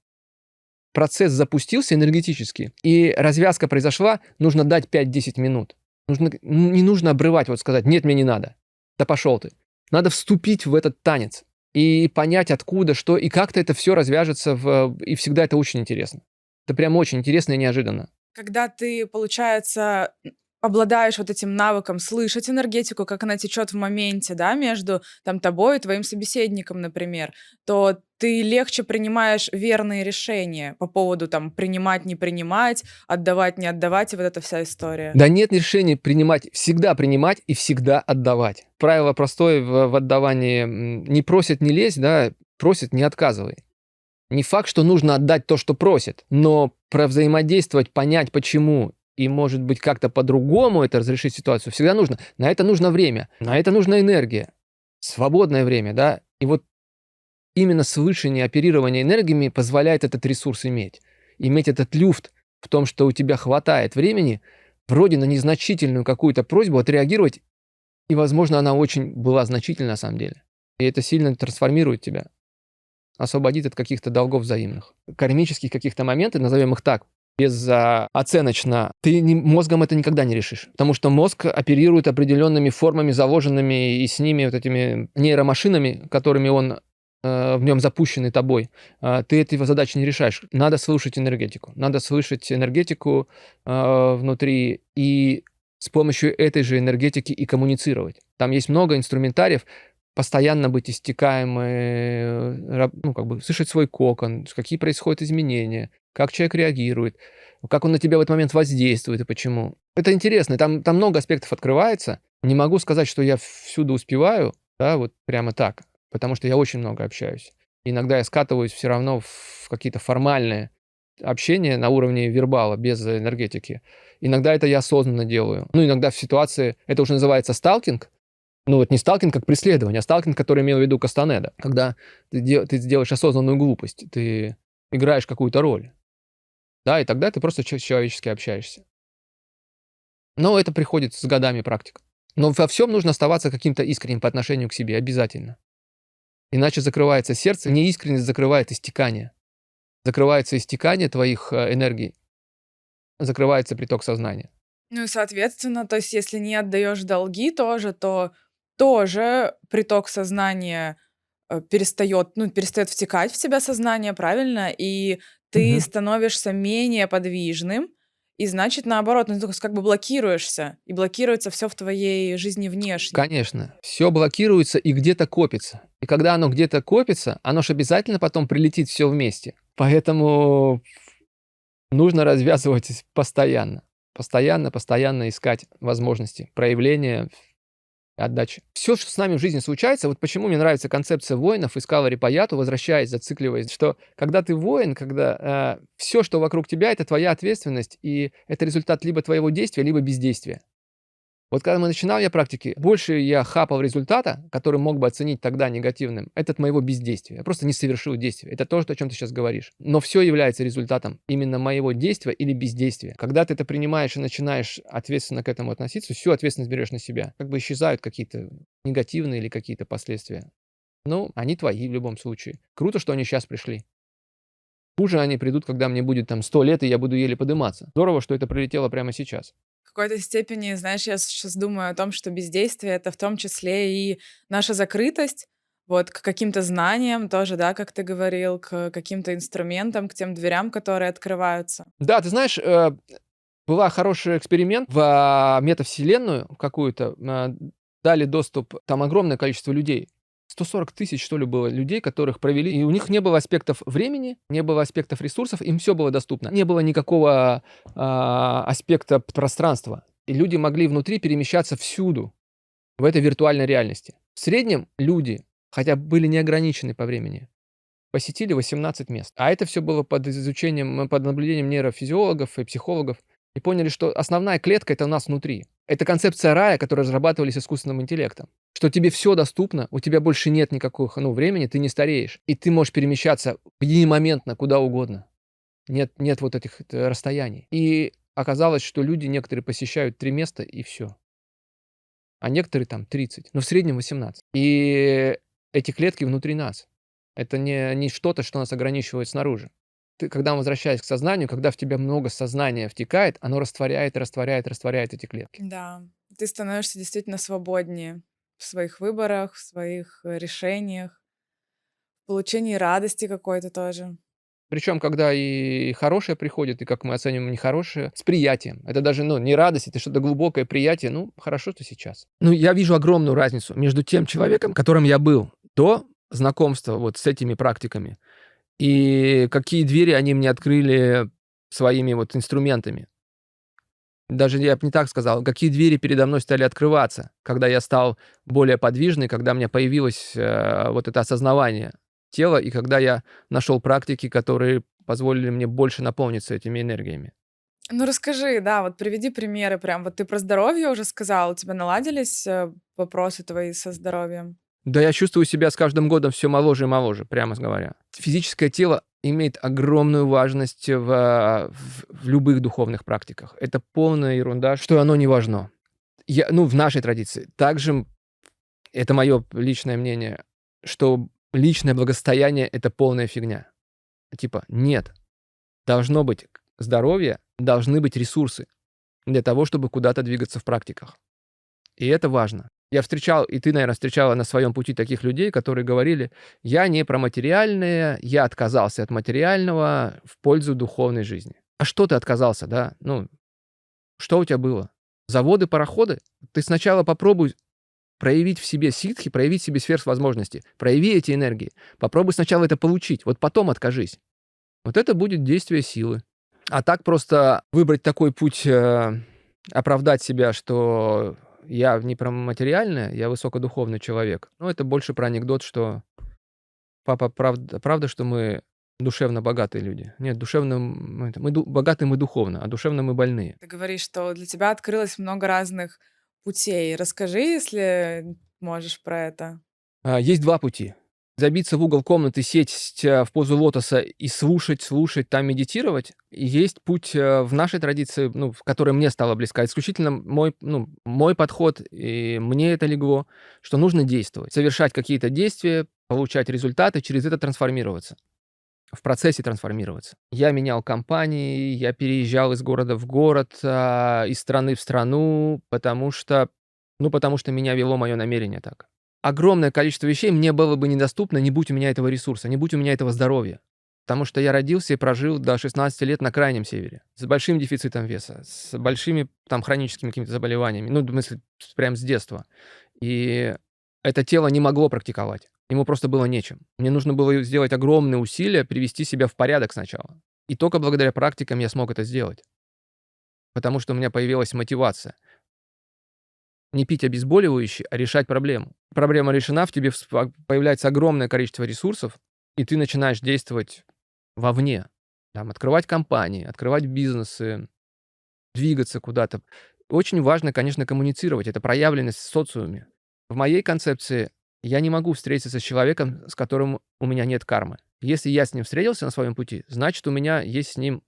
процесс запустился энергетически, и развязка произошла, нужно дать 5-10 минут. Не нужно обрывать, сказать: нет, мне не надо. Да пошел ты. Надо вступить в этот танец и понять, откуда, что, и как-то это все развяжется, и всегда это очень интересно. Это прям очень интересно и неожиданно. Когда ты, получается, обладаешь вот этим навыком слышать энергетику, как она течет в моменте, да, между там тобой и твоим собеседником, например, то ты легче принимаешь верные решения по поводу там принимать, не принимать, отдавать, не отдавать, и вот эта вся история. Да нет решения принимать и всегда отдавать. Правило простое в отдавании: не просят — не лезь, да, просят — не отказывай. Не факт, что нужно отдать то, что просит, но провзаимодействовать, понять, почему, и, может быть, как-то по-другому это разрешить ситуацию всегда нужно. На это нужно время, на это нужна энергия, свободное время, да. И вот именно слышание, оперирование энергиями позволяет этот ресурс иметь. Иметь этот люфт в том, что у тебя хватает времени вроде на незначительную какую-то просьбу отреагировать, и, возможно, она очень была значительна на самом деле. И это сильно трансформирует тебя, освободит от каких-то долгов взаимных. Кармических каких-то моментов, назовем их так, безоценочно, ты мозгом это никогда не решишь. Потому что мозг оперирует определенными формами, заложенными, и с ними вот этими нейромашинами, которыми он в нем запущены тобой. Ты этой задачи не решаешь. Надо слушать энергетику. Надо слышать энергетику внутри и с помощью этой же энергетики и коммуницировать. Там есть много инструментариев, постоянно быть истекаемой, ну, как бы слышать свой кокон, какие происходят изменения, как человек реагирует, как он на тебя в этот момент воздействует и почему. Это интересно, там много аспектов открывается. Не могу сказать, что я всюду успеваю, да, вот прямо так, потому что я очень много общаюсь. Иногда я скатываюсь все равно в какие-то формальные общения на уровне вербала, без энергетики. Иногда это я осознанно делаю. Ну, иногда в ситуации, это уже называется сталкинг. Ну, вот не сталкинг как преследование, а сталкинг, который имел в виду Кастанеда. Когда ты делаешь осознанную глупость, ты играешь какую-то роль. Да, и тогда ты просто человечески общаешься. Но это приходит с годами практик. Но во всем нужно оставаться каким-то искренним по отношению к себе, обязательно. Иначе закрывается сердце, неискренность закрывает истекание. Закрывается истекание твоих энергий, закрывается приток сознания. Ну и, соответственно, то есть если не отдаешь долги тоже, то тоже приток сознания перестает втекать в тебя сознание, правильно? И ты Мгм. становишься менее подвижным, и значит, наоборот, ну, ты как бы блокируешься, и блокируется все в твоей жизни внешней. Конечно, все блокируется и где-то копится. И когда оно где-то копится, оно ж обязательно потом прилетит все вместе. Поэтому нужно развязывать постоянно. Постоянно, постоянно искать возможности проявления, отдачи. Все, что с нами в жизни случается, вот почему мне нравится концепция воинов из Калари Паяту, возвращаясь, зацикливаясь, что когда ты воин, когда все, что вокруг тебя, это твоя ответственность, и это результат либо твоего действия, либо бездействия. Вот когда мы начинал я практики, больше я хапал результата, который мог бы оценить тогда негативным, это от моего бездействия. Я просто не совершил действия. Это то, о чем ты сейчас говоришь. Но все является результатом именно моего действия или бездействия. Когда ты это принимаешь и начинаешь ответственно к этому относиться, всю ответственность берешь на себя. Как бы исчезают какие-то негативные или какие-то последствия. Ну, они твои в любом случае. Круто, что они сейчас пришли. Хуже они придут, когда мне будет там 100 лет, и я буду еле подниматься. Здорово, что это прилетело прямо сейчас. В какой-то степени, знаешь, я сейчас думаю о том, что бездействие — это в том числе и наша закрытость вот к каким-то знаниям тоже, да, как ты говорил, к каким-то инструментам, к тем дверям, которые открываются. Да, ты знаешь, была хороший эксперимент в метавселенную какую-то, дали доступ, там огромное количество людей. 140 тысяч, что ли, было людей, которых провели, и у них не было аспектов времени, не было аспектов ресурсов, им все было доступно. Не было никакого аспекта пространства. И люди могли внутри перемещаться всюду, в этой виртуальной реальности. В среднем люди, хотя были не ограничены по времени, посетили 18 мест. А это все было под изучением, под наблюдением нейрофизиологов и психологов. И поняли, что основная клетка — это у нас внутри. Это концепция рая, которая разрабатывались искусственным интеллектом. Что тебе все доступно, у тебя больше нет никакого времени, ты не стареешь. И ты можешь перемещаться единомоментно куда угодно. Нет вот этих расстояний. И оказалось, что люди некоторые посещают 3 места и все. А некоторые там 30, но в среднем 18. И эти клетки внутри нас. Это не что-то, что нас ограничивает снаружи. Ты, когда возвращаясь к сознанию, когда в тебя много сознания втекает, оно растворяет эти клетки. Да, ты становишься действительно свободнее. в своих выборах, в своих решениях, в получении радости какой-то тоже. Причем, когда и хорошее приходит, и как мы оцениваем нехорошее, с приятием. Это даже, ну, не радость, это что-то глубокое приятие. Ну, хорошо-то сейчас. Ну, я вижу огромную разницу между тем человеком, которым я был до знакомства вот с этими практиками, и какие двери они мне открыли своими вот инструментами. Даже я бы не так сказал, какие двери передо мной стали открываться, когда я стал более подвижный, когда у меня появилось вот это осознавание тела, и когда я нашел практики, которые позволили мне больше наполниться этими энергиями. Ну, расскажи, да, вот приведи примеры прям. Вот ты про здоровье уже сказал, у тебя наладились вопросы твои со здоровьем? Да, я чувствую себя с каждым годом все моложе и моложе, прямо говоря. Физическое тело имеет огромную важность в любых духовных практиках. Это полная ерунда, что оно не важно. Ну, в нашей традиции. Также это мое личное мнение, что личное благосостояние — это полная фигня. Типа, нет, должно быть здоровье, должны быть ресурсы для того, чтобы куда-то двигаться в практиках. И это важно. Я встречал, и ты, наверное, встречала на своем пути таких людей, которые говорили: я не про материальное, я отказался от материального в пользу духовной жизни. А что ты отказался, да? Ну, что у тебя было? Заводы, пароходы? Ты сначала попробуй проявить в себе ситхи, проявить в себе сверхвозможности, прояви эти энергии. Попробуй сначала это получить, вот потом откажись. Вот это будет действие силы. А так просто выбрать такой путь, оправдать себя, что я не про материальное, я высокодуховный человек. Ну, это больше про анекдот, что папа, правда, что мы душевно богатые люди? Нет, душевно богатые мы духовно, а душевно мы больные. Ты говоришь, что для тебя открылось много разных путей. Расскажи, если можешь, про это. Есть два пути. Забиться в угол комнаты, сесть в позу лотоса и слушать, там медитировать. И есть путь в нашей традиции, ну, в которой мне стала близка. Исключительно мой подход, и мне это легло, что нужно действовать, совершать какие-то действия, получать результаты, через это трансформироваться, в процессе трансформироваться. Я менял компании, я переезжал из города в город, из страны в страну, потому что меня вело мое намерение так. Огромное количество вещей мне было бы недоступно, не будь у меня этого ресурса, не будь у меня этого здоровья. Потому что я родился и прожил до 16 лет на Крайнем Севере, с большим дефицитом веса, с большими там хроническими какими-то заболеваниями, ну, в смысле, прям с детства. И это тело не могло практиковать. Ему просто было нечем. Мне нужно было сделать огромные усилия, привести себя в порядок сначала. И только благодаря практикам я смог это сделать. Потому что у меня появилась мотивация. Не пить обезболивающие, а решать проблему. Проблема решена, в тебе появляется огромное количество ресурсов, и ты начинаешь действовать вовне. Там, открывать компании, открывать бизнесы, двигаться куда-то. Очень важно, конечно, коммуницировать. Это проявленность в социуме. В моей концепции я не могу встретиться с человеком, с которым у меня нет кармы. Если я с ним встретился на своем пути, значит, у меня есть с ним,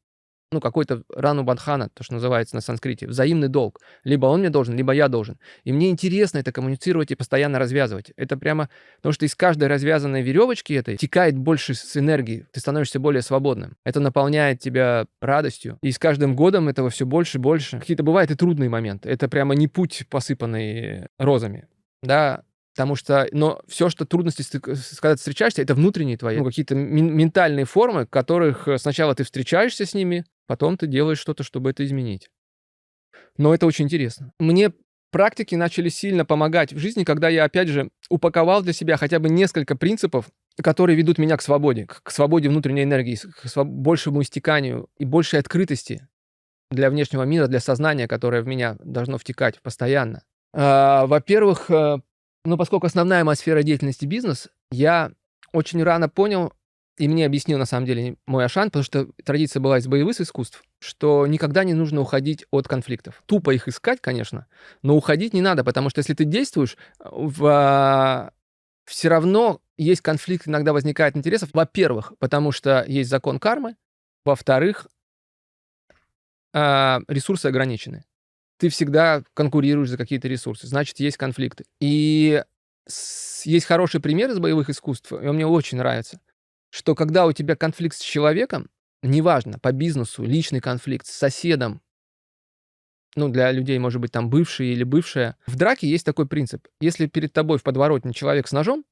ну, какой-то рану бандхана, то, что называется на санскрите, взаимный долг. Либо он мне должен, либо я должен. И мне интересно это коммуницировать и постоянно развязывать. Это прямо, потому что из каждой развязанной веревочки этой текает больше с энергии, ты становишься более свободным. Это наполняет тебя радостью. И с каждым годом этого все больше и больше. Какие-то бывают и трудные моменты. Это прямо не путь, посыпанный розами. Да, потому что, но все, что трудности, когда ты встречаешься, это внутренние твои, ну, какие-то ментальные формы, которых сначала ты встречаешься с ними, потом ты делаешь что-то, чтобы это изменить. Но это очень интересно. Мне практики начали сильно помогать в жизни, когда я, опять же, упаковал для себя хотя бы несколько принципов, которые ведут меня к свободе внутренней энергии, к большему истеканию и большей открытости для внешнего мира, для сознания, которое в меня должно втекать постоянно. Во-первых, ну, поскольку основная моя сфера деятельности бизнес, я очень рано понял, и мне объяснил, на самом деле, мой Ашан, потому что традиция была из боевых искусств, что никогда не нужно уходить от конфликтов. Тупо их искать, конечно, но уходить не надо, потому что если ты действуешь, все равно есть конфликт, иногда возникает интересов. Во-первых, потому что есть закон кармы. Во-вторых, ресурсы ограничены. Ты всегда конкурируешь за какие-то ресурсы, значит, есть конфликты. И есть хороший пример из боевых искусств, и он мне очень нравится, что когда у тебя конфликт с человеком, неважно, по бизнесу, личный конфликт, с соседом, ну, для людей, может быть, там бывший или бывшая. В драке есть такой принцип. Если перед тобой в подворотне человек с ножом,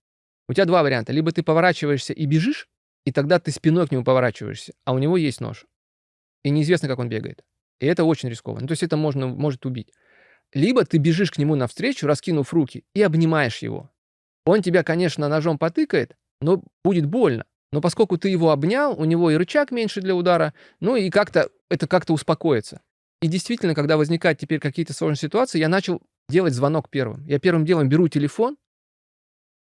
у тебя два варианта. Либо ты поворачиваешься и бежишь, и тогда ты спиной к нему поворачиваешься, а у него есть нож. И неизвестно, как он бегает. И это очень рискованно. Ну, то есть это может убить. Либо ты бежишь к нему навстречу, раскинув руки, и обнимаешь его. Он тебя, конечно, ножом потыкает, но будет больно. Но поскольку ты его обнял, у него и рычаг меньше для удара, ну и это как-то успокоится. И действительно, когда возникают теперь какие-то сложные ситуации, я начал делать звонок первым. Я первым делом беру телефон,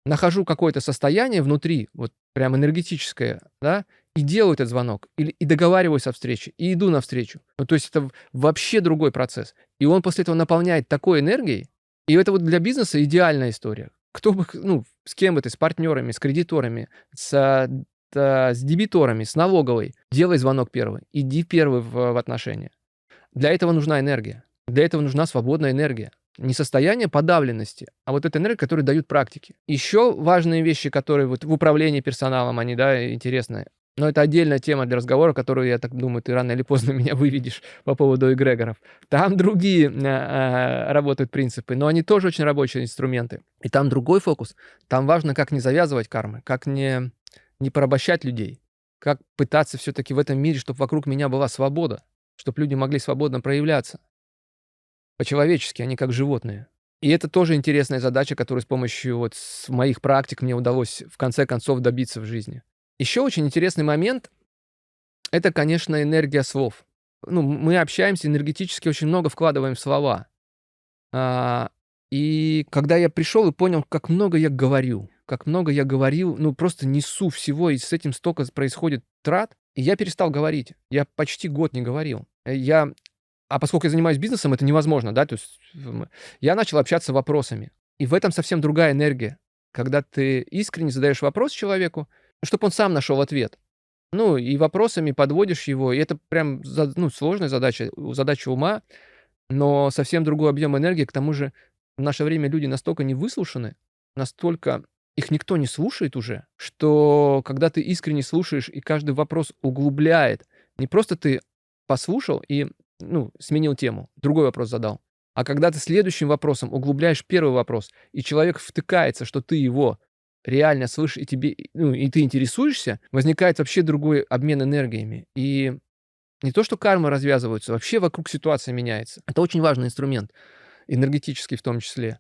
нахожу какое-то состояние внутри, вот прям энергетическое, да, и делаю этот звонок, и договариваюсь о встрече, и иду навстречу. Ну, то есть это вообще другой процесс. И он после этого наполняет такой энергией, и это вот для бизнеса идеальная история. Кто бы, ну, с кем бы ты, с партнерами, с кредиторами, с дебиторами, с налоговой, делай звонок первый, иди первый в отношения. Для этого нужна энергия, для этого нужна свободная энергия. Не состояние подавленности, а вот эта энергия, которую дают практики. Еще важные вещи, которые вот в управлении персоналом, они, да, интересные. Но это отдельная тема для разговора, которую, я так думаю, ты рано или поздно меня выведешь по поводу эгрегоров. Там другие работают принципы, но они тоже очень рабочие инструменты. И там другой фокус. Там важно, как не завязывать кармы, как не порабощать людей, как пытаться все-таки в этом мире, чтобы вокруг меня была свобода, чтобы люди могли свободно проявляться. По-человечески, они как животные. И это тоже интересная задача, которую с помощью вот моих практик мне удалось в конце концов добиться в жизни. Еще очень интересный момент — это, конечно, энергия слов. Ну, мы общаемся энергетически, очень много вкладываем в слова. А, и когда я пришел и понял, как много я говорю, ну, просто несу всего, и с этим столько происходит трат, и я перестал говорить. Я почти год не говорил. А поскольку я занимаюсь бизнесом, это невозможно, да, то есть я начал общаться вопросами. И в этом совсем другая энергия. Когда ты искренне задаешь вопрос человеку, чтобы он сам нашел ответ. Ну, и вопросами подводишь его, и это прям сложная задача ума, но совсем другой объем энергии. К тому же в наше время люди настолько не выслушаны, настолько их никто не слушает уже, что когда ты искренне слушаешь, и каждый вопрос углубляет, не просто ты послушал и сменил тему, другой вопрос задал. А когда ты следующим вопросом углубляешь первый вопрос, и человек втыкается, что ты его реально слышишь, и ты интересуешься, возникает вообще другой обмен энергиями. И не то, что кармы развязываются, вообще вокруг ситуация меняется. Это очень важный инструмент, энергетический в том числе.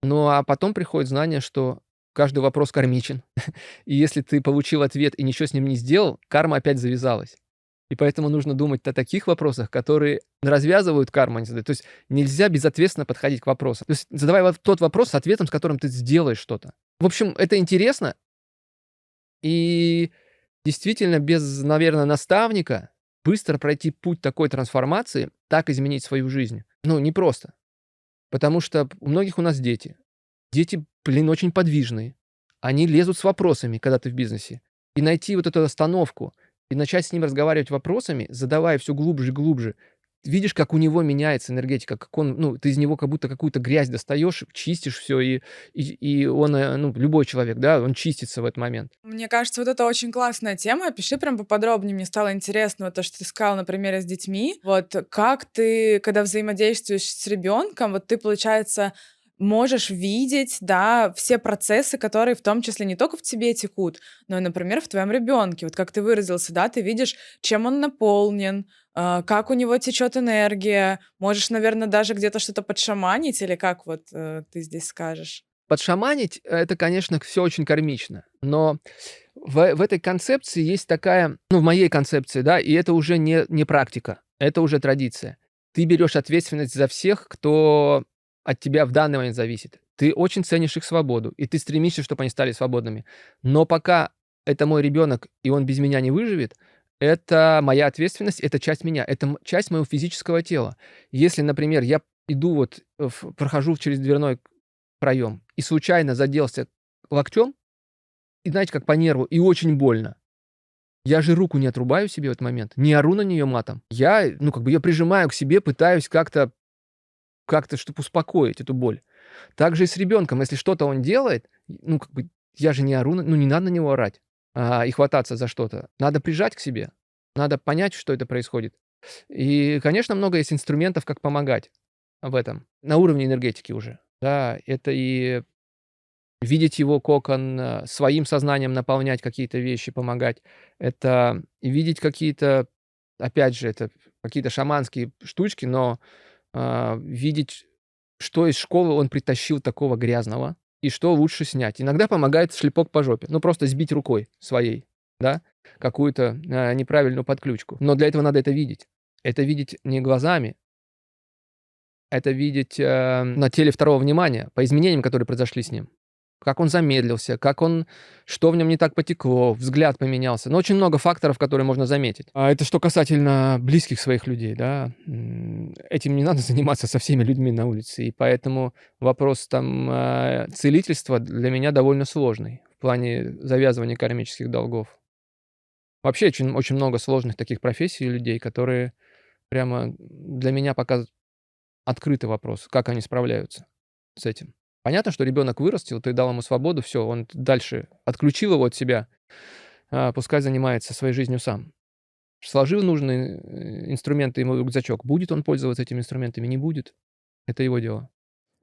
Ну, а потом приходит знание, что каждый вопрос кармичен. И если ты получил ответ и ничего с ним не сделал, карма опять завязалась. И поэтому нужно думать о таких вопросах, которые развязывают карму, а не задают. То есть нельзя безответственно подходить к вопросам. То есть задавай тот вопрос с ответом, с которым ты сделаешь что-то. В общем, это интересно. И действительно, без, наверное, наставника быстро пройти путь такой трансформации, так изменить свою жизнь, непросто. Потому что у многих у нас дети. Дети, очень подвижные. Они лезут с вопросами, когда ты в бизнесе. И найти вот эту остановку, и начать с ним разговаривать вопросами, задавая все глубже и глубже. Видишь, как у него меняется энергетика, как он, ты из него как будто какую-то грязь достаешь, чистишь все, и он, любой человек, да, он чистится в этот момент. Мне кажется, вот это очень классная тема. Опиши прям поподробнее. Мне стало интересно вот то, что ты сказала на примере с детьми. Вот как ты, когда взаимодействуешь с ребенком, вот ты, получается, можешь видеть, да, все процессы, которые в том числе не только в тебе текут, но и, например, в твоем ребенке. Вот как ты выразился, да, ты видишь, чем он наполнен, как у него течет энергия. Можешь, наверное, даже где-то что-то подшаманить, или как вот ты здесь скажешь? Подшаманить — это, конечно, все очень кармично, но в этой концепции есть такая, в моей концепции, да, и это уже не практика, это уже традиция. Ты берешь ответственность за всех, кто от тебя в данный момент зависит. Ты очень ценишь их свободу, и ты стремишься, чтобы они стали свободными. Но пока это мой ребенок, и он без меня не выживет, это моя ответственность, это часть меня, это часть моего физического тела. Если, например, я иду прохожу через дверной проем и случайно заделся локтем, и знаете, как по нерву, и очень больно. Я же руку не отрубаю себе в этот момент, не ору на нее матом. Я, ее прижимаю к себе, пытаюсь как-то, чтобы успокоить эту боль. Так же и с ребенком. Если что-то он делает, я же не ору, не надо на него орать и хвататься за что-то. Надо прижать к себе, надо понять, что это происходит. И, конечно, много есть инструментов, как помогать в этом. На уровне энергетики уже. Да, это и видеть его кокон, своим сознанием наполнять какие-то вещи, помогать. Это и видеть какие-то, опять же, это какие-то шаманские штучки, но, видеть, что из школы он притащил такого грязного и что лучше снять. Иногда помогает шлепок по жопе. Ну, просто сбить рукой своей, да, какую-то, неправильную подключку. Но для этого надо это видеть. Это видеть не глазами, это видеть, на теле второго внимания, по изменениям, которые произошли с ним. Как он замедлился, что в нем не так потекло, взгляд поменялся. Ну, очень много факторов, которые можно заметить. А это что касательно близких своих людей, да. Этим не надо заниматься со всеми людьми на улице. И поэтому вопрос там, целительства для меня довольно сложный в плане завязывания кармических долгов. Вообще очень много сложных таких профессий у людей, которые прямо для меня пока открытый вопрос, как они справляются с этим. Понятно, что ребенок вырастил, ты дал ему свободу, все, он дальше отключил его от себя, пускай занимается своей жизнью сам. Сложил нужные, инструменты ему в рюкзачок. Будет он пользоваться этими инструментами, не будет. Это его дело.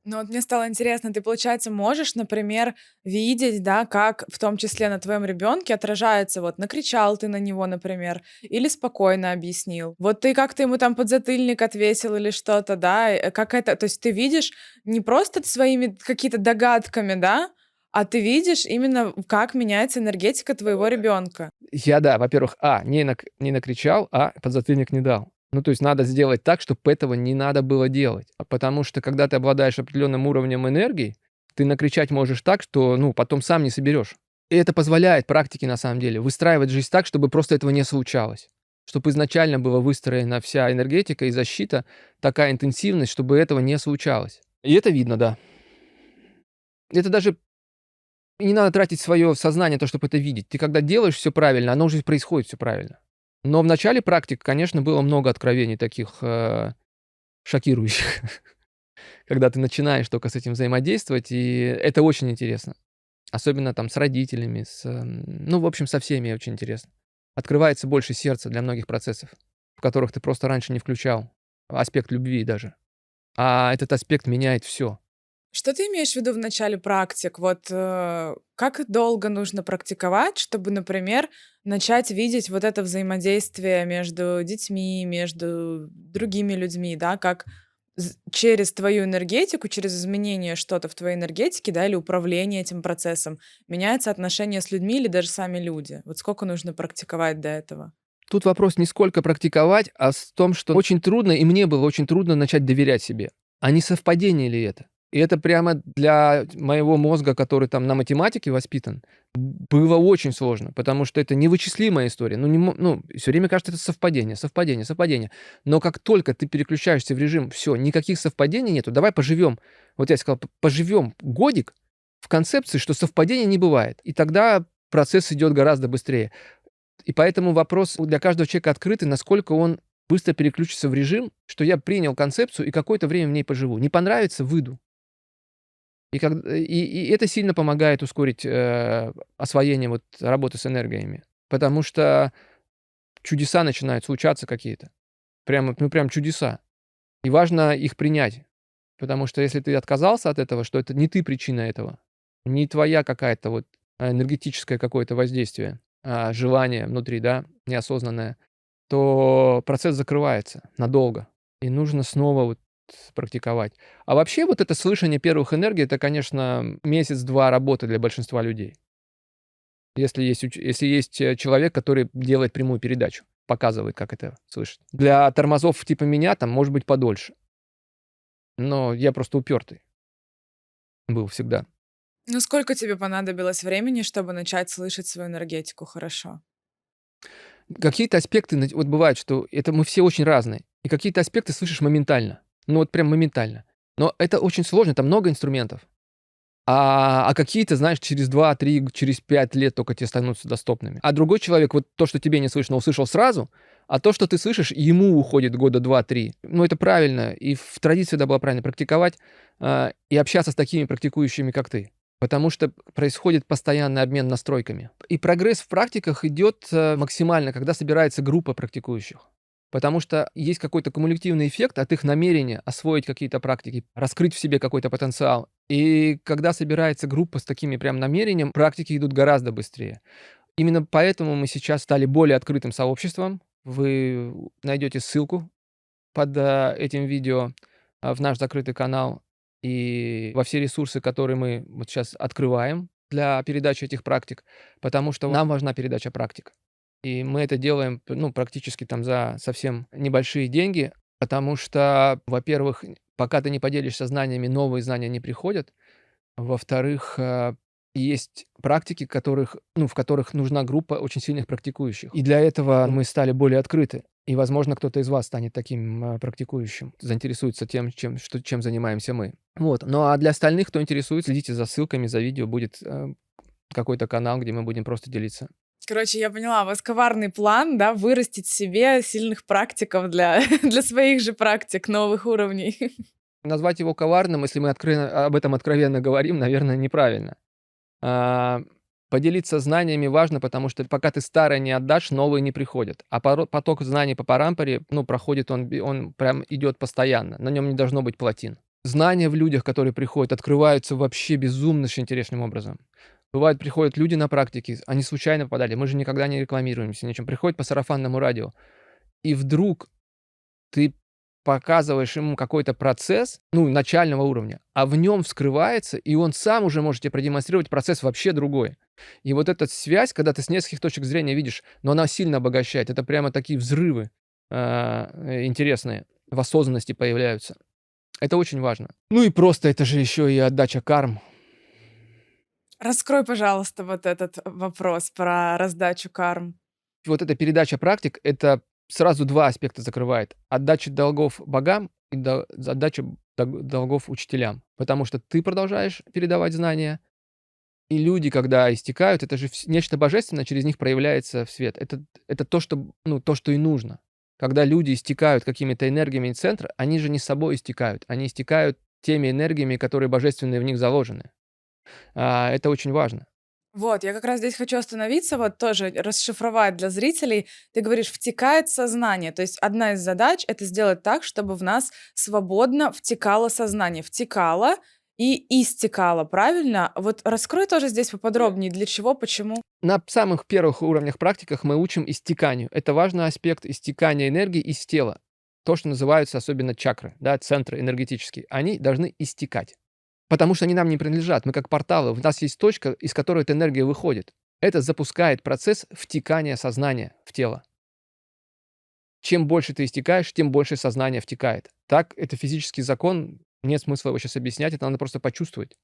Ну вот мне стало интересно, ты, получается, можешь, например, видеть, да, как в том числе на твоем ребенке отражается, вот, накричал ты на него, например, или спокойно объяснил. Вот ты как-то ему там подзатыльник отвесил или что-то, да, как это, то есть ты видишь не просто своими какими-то догадками, да, а ты видишь именно, как меняется энергетика твоего ребенка. Я, да, во-первых, не накричал, подзатыльник не дал. Ну, то есть надо сделать так, чтобы этого не надо было делать. Потому что, когда ты обладаешь определенным уровнем энергии, ты накричать можешь так, что, ну, потом сам не соберешь. И это позволяет практике, на самом деле, выстраивать жизнь так, чтобы просто этого не случалось. Чтобы изначально была выстроена вся энергетика и защита, такая интенсивность, чтобы этого не случалось. И это видно, да. Это даже не надо тратить свое сознание, то, чтобы это видеть. Ты когда делаешь все правильно, оно уже происходит все правильно. Но в начале практик, конечно, было много откровений таких, шокирующих, когда ты начинаешь только с этим взаимодействовать, и это очень интересно. Особенно там с родителями, ну, в общем, со всеми очень интересно. Открывается больше сердца для многих процессов, в которых ты просто раньше не включал. Аспект любви даже. А этот аспект меняет все. Что ты имеешь в виду в начале практик? Вот, как долго нужно практиковать, чтобы, например, начать видеть вот это взаимодействие между детьми, между другими людьми, да, как через твою энергетику, через изменение что-то в твоей энергетике, да, или управление этим процессом, меняется отношение с людьми или даже сами люди? Вот сколько нужно практиковать до этого? Тут вопрос не сколько практиковать, а в том, что очень трудно, и мне было очень трудно начать доверять себе. А не совпадение ли это? И это прямо для моего мозга, который там на математике воспитан, было очень сложно, потому что это невычислимая история. Ну, все время кажется, это совпадение, совпадение, совпадение. Но как только ты переключаешься в режим, все, никаких совпадений нету, давай поживем. Вот я сказал, поживем годик в концепции, что совпадений не бывает. И тогда процесс идет гораздо быстрее. И поэтому вопрос для каждого человека открытый, насколько он быстро переключится в режим, что я принял концепцию и какое-то время в ней поживу. Не понравится — выйду. И это сильно помогает ускорить, освоение вот работы с энергиями, потому что чудеса начинают случаться какие-то. Прям чудеса. И важно их принять, потому что если ты отказался от этого, что это не ты причина этого, не твоя какая-то вот, энергетическое какое-то воздействие, желание внутри, да, неосознанное, то процесс закрывается надолго, и нужно снова вот практиковать. А вообще вот это слышание первых энергий — это, конечно, месяц-два работы для большинства людей. Если есть человек, который делает прямую передачу, показывает, как это слышать. Для тормозов типа меня там может быть подольше. Но я просто упертый был всегда. Ну, сколько тебе понадобилось времени, чтобы начать слышать свою энергетику хорошо? Какие-то аспекты, вот бывает, что это мы все очень разные, и какие-то аспекты слышишь моментально. Ну вот прям моментально. Но это очень сложно, там много инструментов. А какие-то, знаешь, через 2-3, через 5 лет только тебе становятся доступными. А другой человек, вот то, что тебе не слышно, услышал сразу, а то, что ты слышишь, ему уходит года 2-3. Ну, это правильно, и в традиции всегда было правильно практиковать, и общаться с такими практикующими, как ты. Потому что происходит постоянный обмен настройками. И прогресс в практиках идет максимально, когда собирается группа практикующих. Потому что есть какой-то кумулятивный эффект от их намерения освоить какие-то практики, раскрыть в себе какой-то потенциал. И когда собирается группа с такими прям намерением, практики идут гораздо быстрее. Именно поэтому мы сейчас стали более открытым сообществом. Вы найдете ссылку под этим видео в наш закрытый канал и во все ресурсы, которые мы вот сейчас открываем для передачи этих практик, потому что нам важна передача практик. И мы это делаем, ну, практически там за совсем небольшие деньги, потому что, во-первых, пока ты не поделишься знаниями, новые знания не приходят. Во-вторых, есть практики, в которых нужна группа очень сильных практикующих. И для этого мы стали более открыты. И, возможно, кто-то из вас станет таким практикующим, заинтересуется тем, чем занимаемся мы. Вот. Ну а для остальных, кто интересуется, следите за ссылками, за видео. Будет какой-то канал, где мы будем просто делиться. Короче, я поняла, у вас коварный план, да, вырастить себе сильных практиков для, для своих же практик новых уровней. Назвать его коварным, если мы об этом откровенно говорим, наверное, неправильно. Поделиться знаниями важно, потому что пока ты старое не отдашь, новые не приходят. А поток знаний по парампоре, проходит, он прям идет постоянно. На нем не должно быть плотин. Знания в людях, которые приходят, открываются вообще безумно интересным образом. Бывает, приходят люди на практике, они случайно попадали, мы же никогда не рекламируемся, ничем. Приходят по сарафанному радио, и вдруг ты показываешь ему какой-то процесс, начального уровня, а в нем вскрывается, и он сам уже может тебе продемонстрировать процесс вообще другой. И вот эта связь, когда ты с нескольких точек зрения видишь, но она сильно обогащает. Это прямо такие взрывы интересные в осознанности появляются. Это очень важно. Ну и просто это же еще и отдача карм. Раскрой, пожалуйста, вот этот вопрос про раздачу карм. Вот эта передача практик, это сразу два аспекта закрывает. Отдача долгов богам и отдача долгов учителям. Потому что ты продолжаешь передавать знания, и люди, когда истекают, это же нечто божественное через них проявляется в свет. Это то, что и нужно. Когда люди истекают какими-то энергиями из центра, они же не собой истекают. Они истекают теми энергиями, которые божественные в них заложены. Это очень важно. Вот, я как раз здесь хочу остановиться, вот тоже расшифровать для зрителей. Ты говоришь, втекает сознание. То есть одна из задач — это сделать так, чтобы в нас свободно втекало сознание. Втекало и истекало, правильно? Вот раскрой тоже здесь поподробнее, для чего, почему. На самых первых уровнях практиках мы учим истеканию. Это важный аспект истекания энергии из тела. То, что называются особенно чакры, да, центры энергетические. Они должны истекать. Потому что они нам не принадлежат. Мы как порталы. У нас есть точка, из которой эта энергия выходит. Это запускает процесс втекания сознания в тело. Чем больше ты истекаешь, тем больше сознание втекает. Так, это физический закон. Нет смысла его сейчас объяснять. Это надо просто почувствовать.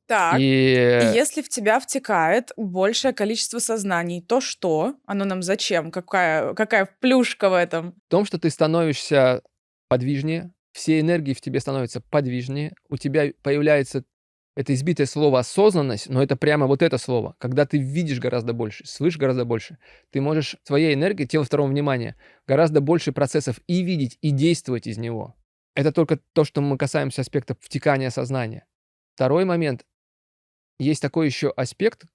Так, и И если в тебя втекает большее количество сознаний, то что? Оно нам зачем? Какая плюшка в этом? в том, что ты становишься подвижнее, все энергии в тебе становятся подвижнее, у тебя появляется это избитое слово осознанность, но это прямо вот это слово. Когда ты видишь гораздо больше, слышишь гораздо больше, ты можешь своей энергией, тело второго внимания, гораздо больше процессов и видеть, и действовать из него. Это только то, что мы касаемся аспекта втекания сознания. Второй момент. Есть такой еще аспект,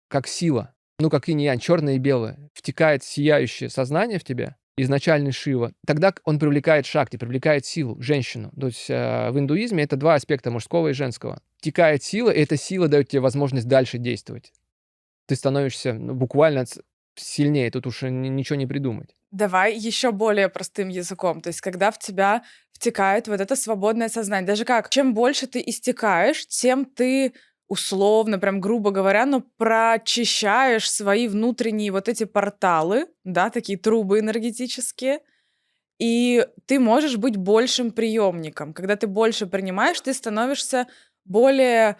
как сила. Как инь-янь, черное и белое. Втекает сияющее сознание в тебя, изначальный Шива. Тогда он привлекает шакти, привлекает силу, женщину. То есть в индуизме это два аспекта, мужского и женского. Втекает сила, и эта сила дает тебе возможность дальше действовать. Ты становишься буквально сильнее, тут уж ничего не придумать. Давай еще более простым языком. То есть, когда в тебя втекает вот это свободное сознание. Даже как, чем больше ты истекаешь, тем ты условно, прям грубо говоря, но прочищаешь свои внутренние вот эти порталы, да, такие трубы энергетические, и ты можешь быть большим приемником. Когда ты больше принимаешь, ты становишься более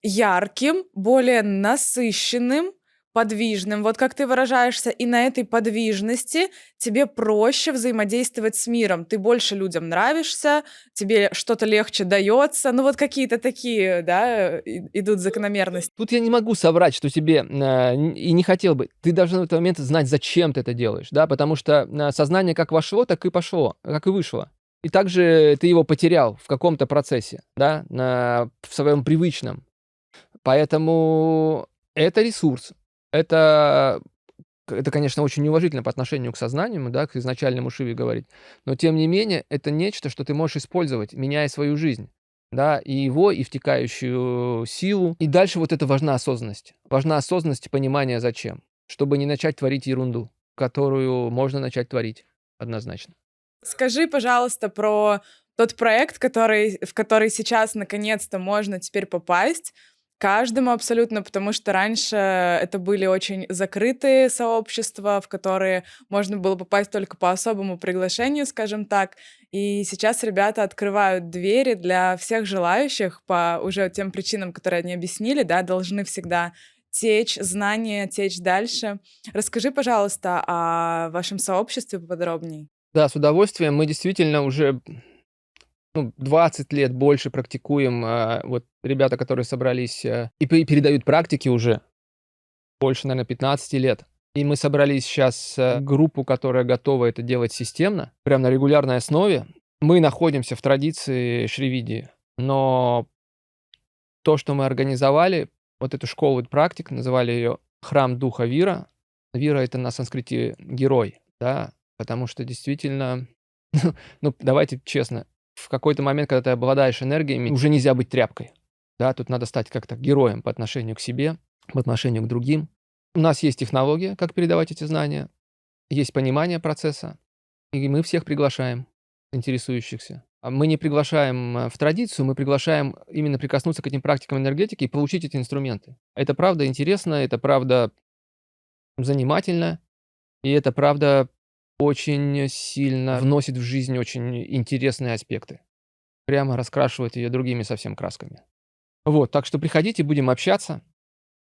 ярким, более насыщенным, подвижным, вот как ты выражаешься, и на этой подвижности тебе проще взаимодействовать с миром. Ты больше людям нравишься, тебе что-то легче дается. Вот какие-то такие, да, идут закономерности. Тут я не могу соврать, что тебе и не хотел бы. Ты должен в этот момент знать, зачем ты это делаешь, да, потому что сознание как вошло, так и пошло, как и вышло. И также ты его потерял в каком-то процессе, да, в своем привычном. Поэтому это ресурс. Это Это, конечно, очень неуважительно по отношению к сознанию, да, к изначальному Шиве говорить, но тем не менее это нечто, что ты можешь использовать, меняя свою жизнь, да, и его, и втекающую силу. И дальше вот это важна осознанность. Важна осознанность и понимание зачем, чтобы не начать творить ерунду, которую можно начать творить однозначно. Скажи, пожалуйста, про тот проект, в который сейчас наконец-то можно теперь попасть каждому абсолютно, потому что раньше это были очень закрытые сообщества, в которые можно было попасть только по особому приглашению, скажем так. И сейчас ребята открывают двери для всех желающих по уже тем причинам, которые они объяснили, да, должны всегда течь знания, течь дальше. Расскажи, пожалуйста, о вашем сообществе поподробнее. Да, с удовольствием. Мы действительно уже, 20 лет больше практикуем. Вот ребята, которые собрались, и передают практики уже больше, наверное, 15 лет. И мы собрались сейчас группу, которая готова это делать системно, прям на регулярной основе. Мы находимся в традиции Шривидии, но то, что мы организовали, вот эту школу практик, называли ее «Храм Духа Вира». Вира — это на санскрите герой, да, потому что действительно, давайте честно, в какой-то момент, когда ты обладаешь энергиями, уже нельзя быть тряпкой, да, тут надо стать как-то героем по отношению к себе, по отношению к другим. У нас есть технология, как передавать эти знания, есть понимание процесса, и мы всех приглашаем, интересующихся. Мы не приглашаем в традицию, мы приглашаем именно прикоснуться к этим практикам энергетики и получить эти инструменты. Это правда интересно, это правда занимательно, и это правда очень сильно вносит в жизнь очень интересные аспекты. Прямо раскрашивает ее другими совсем красками. Вот, так что приходите, будем общаться.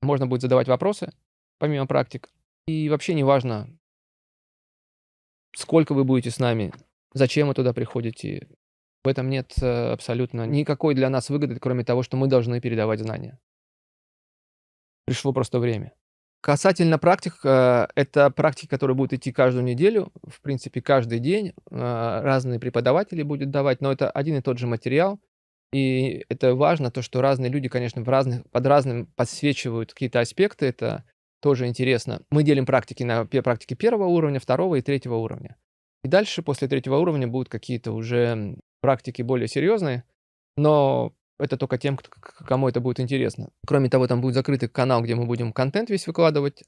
Можно будет задавать вопросы, помимо практик. И вообще неважно, сколько вы будете с нами, зачем вы туда приходите. В этом нет абсолютно никакой для нас выгоды, кроме того, что мы должны передавать знания. Пришло просто время. Касательно практик, это практики, которые будут идти каждую неделю, в принципе, каждый день. Разные преподаватели будут давать, но это один и тот же материал. И это важно, то, что разные люди, конечно, под разным подсвечивают какие-то аспекты. Это тоже интересно. Мы делим практики на практики первого уровня, второго и третьего уровня. И дальше, после третьего уровня, будут какие-то уже практики более серьезные, но это только тем, кому это будет интересно. Кроме того, там будет закрытый канал, где мы будем контент весь выкладывать,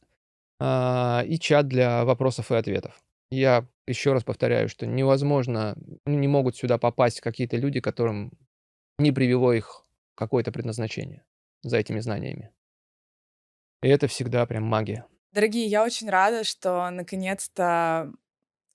и чат для вопросов и ответов. Я еще раз повторяю, что невозможно, не могут сюда попасть какие-то люди, которым не привело их какое-то предназначение за этими знаниями. И это всегда прям магия. Дорогие, я очень рада, что наконец-то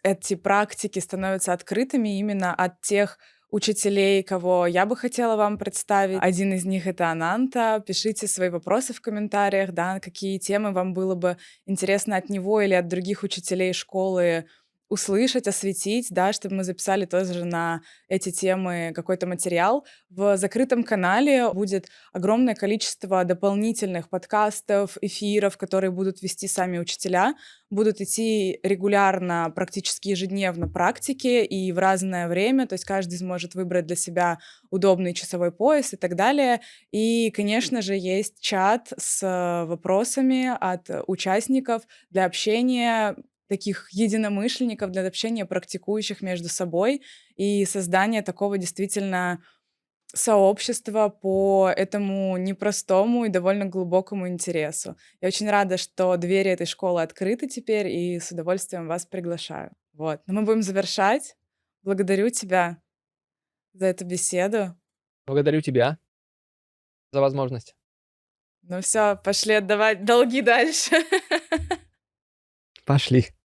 эти практики становятся открытыми именно от тех учителей, кого я бы хотела вам представить. Один из них — это Ананта. Пишите свои вопросы в комментариях, да, какие темы вам было бы интересно от него или от других учителей школы услышать, осветить, да, чтобы мы записали тоже на эти темы какой-то материал. В закрытом канале будет огромное количество дополнительных подкастов, эфиров, которые будут вести сами учителя. Будут идти регулярно, практически ежедневно практики и в разное время, то есть каждый сможет выбрать для себя удобный часовой пояс и так далее. И, конечно же, есть чат с вопросами от участников для общения, таких единомышленников, для общения практикующих между собой и создания такого действительно сообщества по этому непростому и довольно глубокому интересу. Я очень рада, что двери этой школы открыты теперь, и с удовольствием вас приглашаю. Вот. Но мы будем завершать. Благодарю тебя за эту беседу. Благодарю тебя за возможность. Ну все, пошли отдавать долги дальше. Пошли.